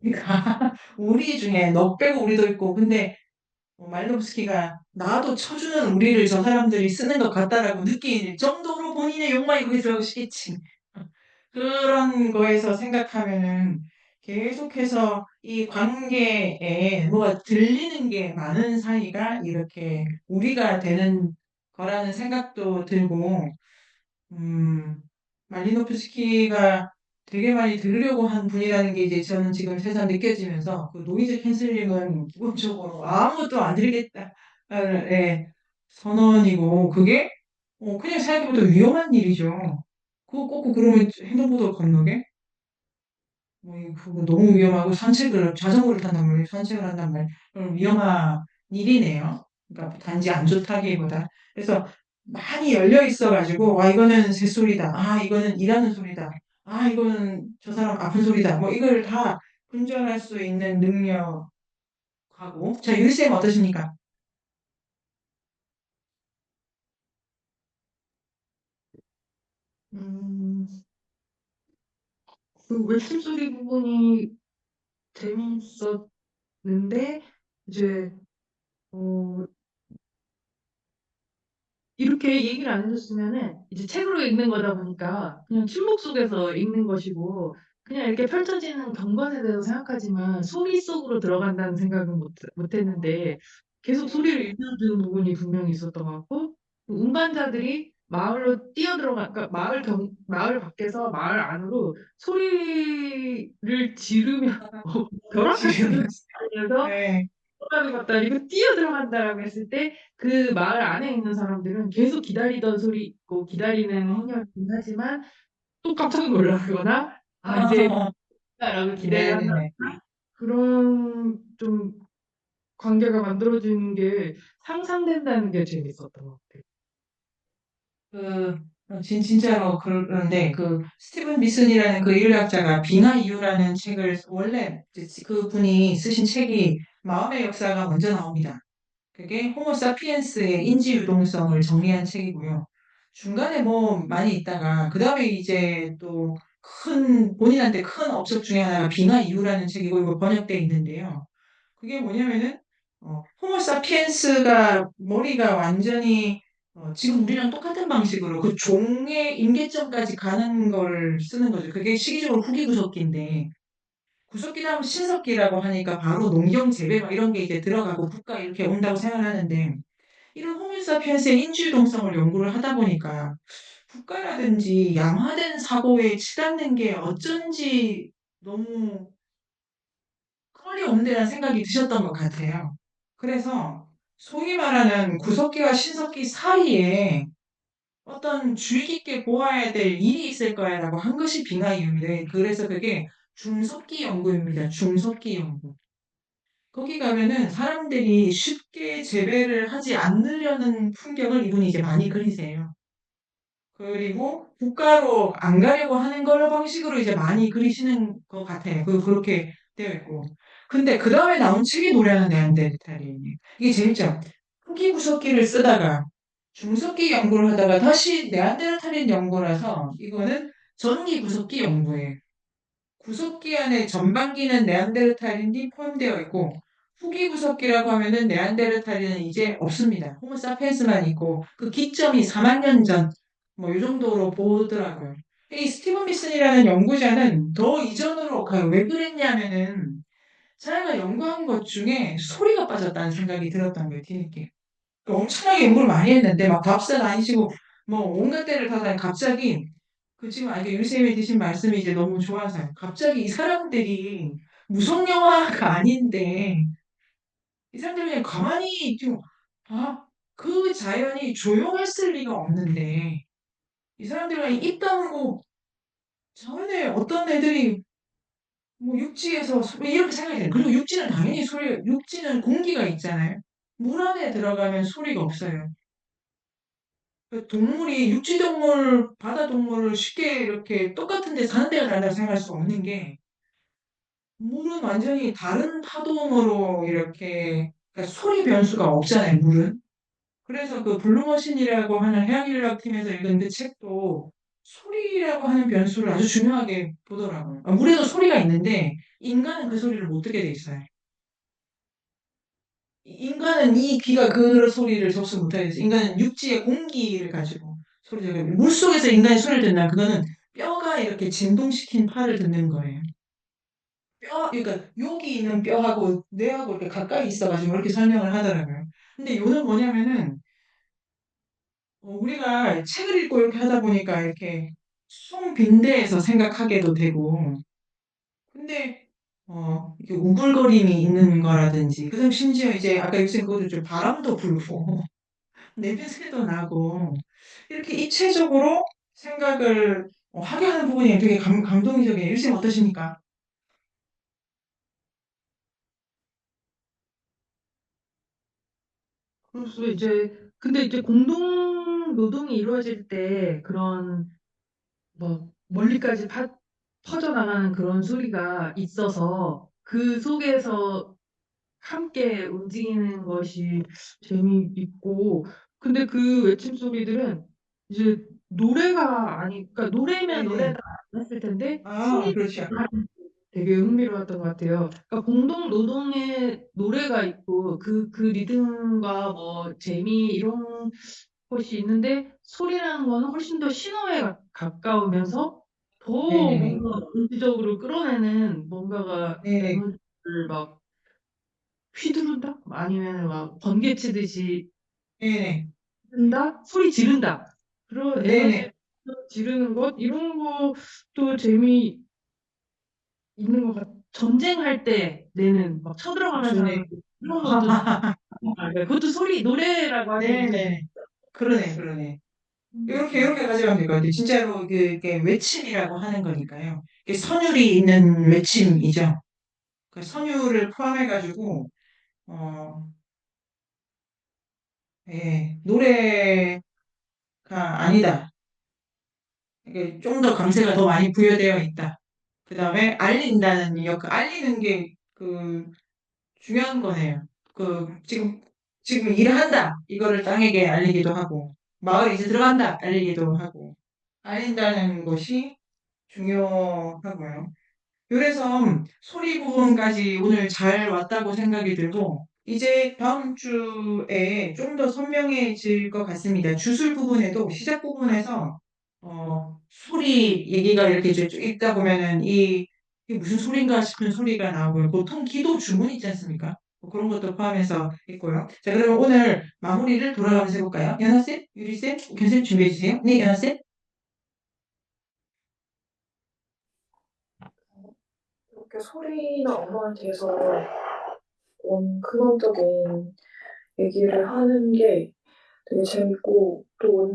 그러니까 우리 중에 너 빼고 우리도 있고, 근데 말로브스키가 나도 쳐주는 우리를 저 사람들이 쓰는 것 같다라고 느낄 정도로 본인의 욕망이 거기 들어오시겠지. 그런 거에서 생각하면은 계속해서 이 관계에 뭐가 들리는 게 많은 사이가 이렇게 우리가 되는 거라는 생각도 들고, 음, 말리노프스키가 되게 많이 들으려고 한 분이라는 게 이제 저는 지금 새삼 느껴지면서 그 노이즈 캔슬링은 기본적으로 아무것도 안 들리겠다. 예, 선언이고 그게 그냥 생각해보면 위험한 일이죠. 그거 꼭 그러면 횡단보도 건너게? 그거 너무 위험하고 자전거를 탄단 말이에요. 산책을 한단 말이에요. 그럼 위험한 일이네요. 그러니까 단지 안 좋다기보다. 그래서 많이 열려 있어가지고, 이거는 새소리다. 이거는 일하는 소리다. 이거는 저 사람 아픈 소리다. 뭐 이걸 다 분별할 수 있는 능력하고. 자, 유리쌤 어떠십니까? 음, 그 외침소리 부분이 재밌었는데, 이제, 어, 이렇게 얘기를 안 해줬으면은 이제 책으로 읽는 거다 보니까 그냥 침묵 속에서 읽는 것이고 그냥 이렇게 펼쳐지는 경관에 대해서 생각하지만 소리 속으로 들어간다는 생각은 못 했는데 계속 소리를 읽어주는 부분이 분명히 있었던 것 같고 운반자들이 마을로 뛰어들어가 그러니까 마을 밖에서 마을 안으로 소리를 지르며 벼락같이 들면서 네. 들어가는 것도 아니고 뛰어들어간다라고 했을 때 그 마을 안에 있는 사람들은 계속 기다리던 소리 있고 기다리는 행렬이긴 하지만 또 깜짝 놀라거나 이제 라고 기대를 한다 네네네. 그런 좀 관계가 만들어지는 게 상상된다는 게 재밌었던 것 같아요. 그, 진짜로 그런데, 스티븐 미슨이라는 그 인류학자가 빙하 이유라는 책을, 원래 그 분이 쓰신 책이 마음의 역사가 먼저 나옵니다. 그게 호모 사피엔스의 인지 유동성을 정리한 책이고요. 중간에 뭐 많이 있다가, 그 다음에 이제 또 본인한테 큰 업적 중에 하나가 빙하 이유라는 책이고, 이거 번역돼 있는데요. 그게 뭐냐면은 호모 사피엔스가 머리가 완전히 지금 우리랑 똑같은 방식으로 그 종의 임계점까지 가는 걸 쓰는 거죠. 그게 시기적으로 후기 구석기인데 구석기다 하면 신석기라고 하니까 바로 농경 재배 막 이런 게 이제 들어가고 국가 이렇게 온다고 생각하는데 이런 호모 사피엔스의 인지유동성을 연구를 하다 보니까 국가라든지 양화된 사고에 치닫는 게 어쩐지 너무 퀄리 없는데라는 생각이 드셨던 것 같아요. 그래서 소위 말하는 구석기와 신석기 사이에 어떤 주의 깊게 보아야 될 일이 있을 거야라고 한 것이 빙하이입니다. 그래서 그게 중석기 연구입니다. 중석기 연구. 거기 가면은 사람들이 쉽게 재배를 하지 않으려는 풍경을 이분이 이제 많이 그리세요. 그리고 국가로 안 가려고 하는 걸 방식으로 이제 많이 그리시는 것 같아요. 그렇게 되어 있고. 근데 그 다음에 나온 책이 노래하는 네안데르탈인이에요. 이게 재밌죠? 후기 구석기를 쓰다가 중석기 연구를 하다가 다시 네안데르탈인 연구라서 이거는 전기 구석기 연구예요. 구석기 안에 전반기는 네안데르탈인이 포함되어 있고 후기 구석기라고 하면은 네안데르탈인은 이제 없습니다. 호모사피엔스만 있고 그 기점이 4만 년 전 뭐 이 정도로 보더라고요. 이 스티븐 미슨이라는 연구자는 더 이전으로 가요. 왜 그랬냐면은 자기가 연구한 것 중에 소리가 빠졌다는 생각이 들었던 거예요, 뒤늦게. 그러니까 엄청나게 연구를 많이 했는데, 막 밥사 다니시고, 뭐, 온갖 데를 다 다니, 갑자기, 그 지금, 유쌤이 드신 말씀이 이제 너무 좋아서요. 갑자기 이 사람들이 무성영화가 아닌데, 이 사람들이 그냥 가만히, 좀, 아, 그 자연이 조용했을 리가 없는데, 이 사람들이 그냥 입 다물고, 전에 어떤 애들이 뭐 육지에서 이렇게 생각이 돼요. 그리고 육지는 당연히 육지는 공기가 있잖아요. 물 안에 들어가면 소리가 없어요. 그 동물이 육지 동물, 바다 동물을 쉽게 이렇게 똑같은 데 사는 데가 다르다고 생각할 수 없는 게 물은 완전히 다른 파동으로 이렇게 그러니까 소리 변수가 없잖아요, 물은. 그래서 그 블루머신이라고 하는 해양인類학 팀에서 읽은 그 책도 소리라고 하는 변수를 아주 중요하게 보더라고요. 물에도 소리가 있는데 인간은 그 소리를 못 듣게 돼 있어요. 인간은 이 귀가 그 소리를 접수 못하게 돼서 인간은 육지의 공기를 가지고 소리를 듣고 물속에서 인간이 소리를 듣나 그거는 뼈가 이렇게 진동시킨 파를 듣는 거예요. 그러니까 여기 있는 뼈하고 뇌하고 이렇게 가까이 있어가지고 이렇게 설명을 하더라고요. 근데 요는 뭐냐면은 우리가 책을 읽고 이렇게 하다 보니까 이렇게 숭 빈대에서 생각하게도 되고 근데 이게 우글거림이 있는 거라든지 그다음 심지어 이제 아까 유쌤 그것도 좀 바람도 불고 냄새도 나고 이렇게 입체적으로 생각을 하게 하는 부분이 되게 감동적이에요. 유쌤 어떠십니까? 그래서 이제 근데 이제 공동 노동이 이루어질 때 그런 뭐 멀리까지 퍼져나가는 그런 소리가 있어서 그 속에서 함께 움직이는 것이 재미있고 근데 그 외침 소리들은 이제 노래가 아니 그러니까 노래면 네네. 노래가 아니었을 텐데 아, 소리가 그렇죠. 되게 흥미로웠던 것 같아요. 그러니까 공동 노동의 노래가 있고 그 리듬과 뭐 재미 이런 것이 있는데 소리라는 거는 훨씬 더 신호에 가까우면서 더 네네네. 뭔가 의지적으로 끌어내는 뭔가가 네네. 에너지를 막 휘두른다? 아니면 막 번개 치듯이 네네. 든다? 소리 지른다. 그런 네네. 에너지를 지르는 것 이런 것도 재미 있는 것 같아. 전쟁할 때 내는 막 쳐들어가면서 좋네. 하는 이런 것도 그것도 소리 노래라고 하기엔 좀 네네. 그러네, 그러네. 이렇게 가져가면 될 것 같아요. 진짜로 그게 외침이라고 하는 거니까요. 이게 선율이 있는 외침이죠. 그 선율을 포함해가지고, 어, 노래가 아니다. 이게 좀 더 감세가 더 많이 부여되어 있다. 그 다음에 알린다는 알리는 게 중요한 거네요. 지금 일한다. 이거를 땅에게 알리기도 하고, 마을에 이제 들어간다. 알리기도 하고, 알린다는 것이 중요하고요. 그래서 소리 부분까지 오늘 잘 왔다고 생각이 들고, 이제 다음 주에 좀 더 선명해질 것 같습니다. 주술 부분에도 시작 부분에서 소리 얘기가 이렇게 쭉 읽다 보면은 이게 무슨 소리인가 싶은 소리가 나오고요. 보통 기도 주문 있지 않습니까? 뭐 그런 것도 포함해서 있고요. 자, 그러면 오늘 마무리를 돌아가면서 해볼까요? 연아쌤, 유리쌤, 우현쌤 준비해 주세요. 네, 연아쌤. 이렇게 소리나 언어에 대해서 근원적인 얘기를 하는 게 되게 재밌고 또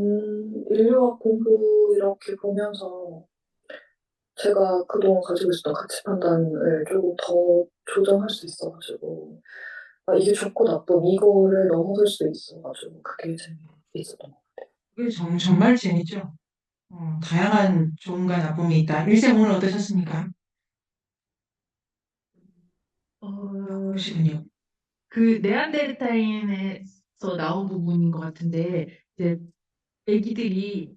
인류학 공부 이렇게 보면서 제가 그동안 가지고 있었던 가치 판단을 조금 더 조정할 수 있어가지고 이게 좋고 나쁜 이거를 넘어설 수 있어가지고 그게 재미있었던 것 같아요. 그게 정말 재밌죠. 다양한 좋음과 나쁨이 있다. 일생 오늘 어떠셨습니까? 보시면요. 그 네안데르탈인에서 나온 부분인 것 같은데 이제 애기들이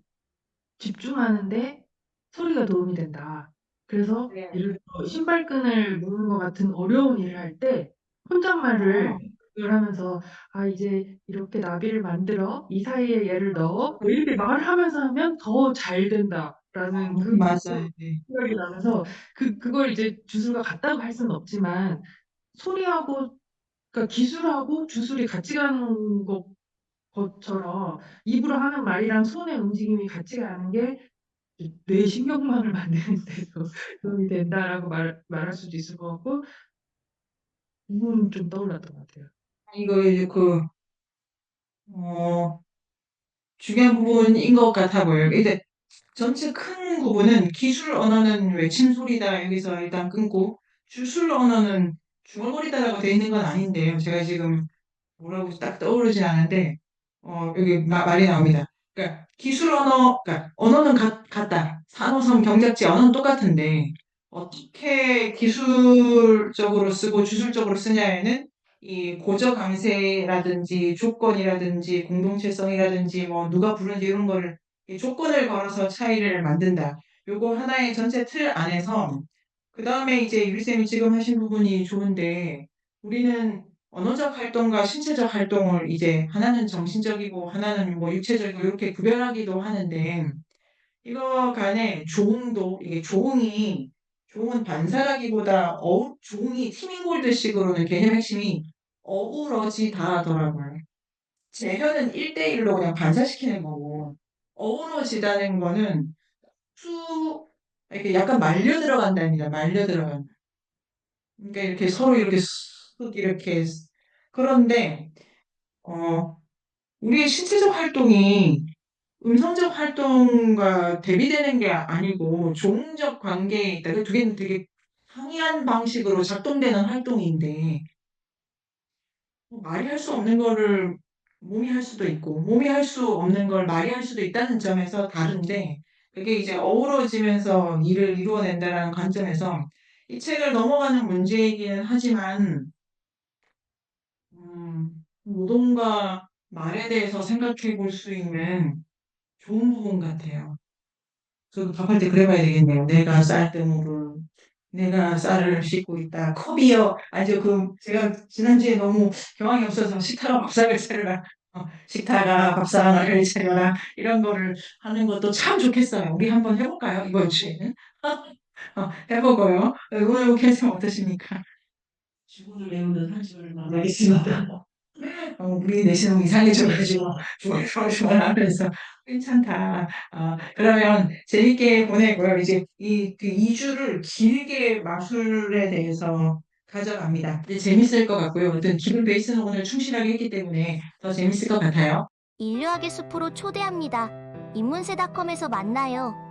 집중하는데 소리가 도움이 된다. 그래서 예를 들어 신발끈을 묶는 것 같은 어려운 일을 할 때 혼잣말을 하면서 아 이제 이렇게 나비를 만들어 이 사이에 얘를 넣어 뭐 이렇게 말을 하면서 하면 더 잘 된다라는 그 맞아요. 네. 생각이 나면서 그걸 이제 주술과 같다고 할 수는 없지만 소리하고 그러니까 기술하고 주술이 같이 가는 것처럼 입으로 하는 말이랑 손의 움직임이 같이 가는 게 뇌 신경망을 만드는 데도 도움이 된다라고 말할 수도 있을 것 같고 부분 좀 떠올랐던 것 같아요. 이거 이제 어, 중요한 부분인 것 같아 보여요. 이제 전체 큰 부분은 기술 언어는 외침 소리다. 여기서 일단 끊고 주술 언어는 중얼거리다라고 돼 있는 건 아닌데요. 제가 지금 뭐라고 딱 떠오르진 않은데 여기 말이 나옵니다. 그러니까 기술 언어, 그러니까 언어는 같다. 산호성, 경작지 언어는 똑같은데 어떻게 기술적으로 쓰고 주술적으로 쓰냐에는 이 고저 강세라든지 조건이라든지 공동체성이라든지 뭐 누가 부르는지 이런 거를 이 조건을 걸어서 차이를 만든다. 요거 하나의 전체 틀 안에서 그 다음에 이제 유리쌤이 지금 하신 부분이 좋은데 우리는 언어적 활동과 신체적 활동을 이제 하나는 정신적이고 하나는 뭐 육체적이고 이렇게 구별하기도 하는데 이거 간에 조응도 이게 조응은 반사라기보다 조응이 티밍골드식으로는 개념 핵심이 어우러지다 하더라고요. 재현은 1대1로 그냥 반사시키는 거고 어우러지다는 거는 이렇게 약간 말려 들어간답니다. 말려 들어간다. 그러니까 이렇게 서로 이렇게 쓱 이렇게 그런데 어 우리의 신체적 활동이 음성적 활동과 대비되는 게 아니고 조응적 관계에 있다. 그 두 개는 되게 상이한 방식으로 작동되는 활동인데 말이 할 수 없는 거를 몸이 할 수도 있고 몸이 할 수 없는 걸 말이 할 수도 있다는 점에서 다른데 그게 이제 어우러지면서 일을 이루어낸다는 관점에서 이 책을 넘어가는 문제이기는 하지만 노동과 말에 대해서 생각해 볼 수 있는 좋은 부분 같아요. 저도 밥할 때 그래봐야 되겠네요. 내가 쌀을 씻고 있다. 컵이요. 아니죠. 제가 지난주에 너무 경황이 없어서 식타가 밥상을 차려라. 식타가 밥상을 차려라. 이런 거를 하는 것도 참 좋겠어요. 우리 한번 해볼까요? 이번 주에는. 해보고요. 오늘 캐스팅 어떠십니까? 주문을 외우는 한 줄 만나겠습니다. 우리 내시는 이상해져가지고 주말주말하면서 괜찮다. 그러면 재밌게 보내고요. 이제 그 2주를 길게 마술에 대해서 가져갑니다. 이제 재밌을 것 같고요. 어떤 기본 베이스는 오늘 충실하게 했기 때문에 더 재밌을 것 같아요. 인류학의 숲으로 초대합니다. 인문세닷컴에서 만나요.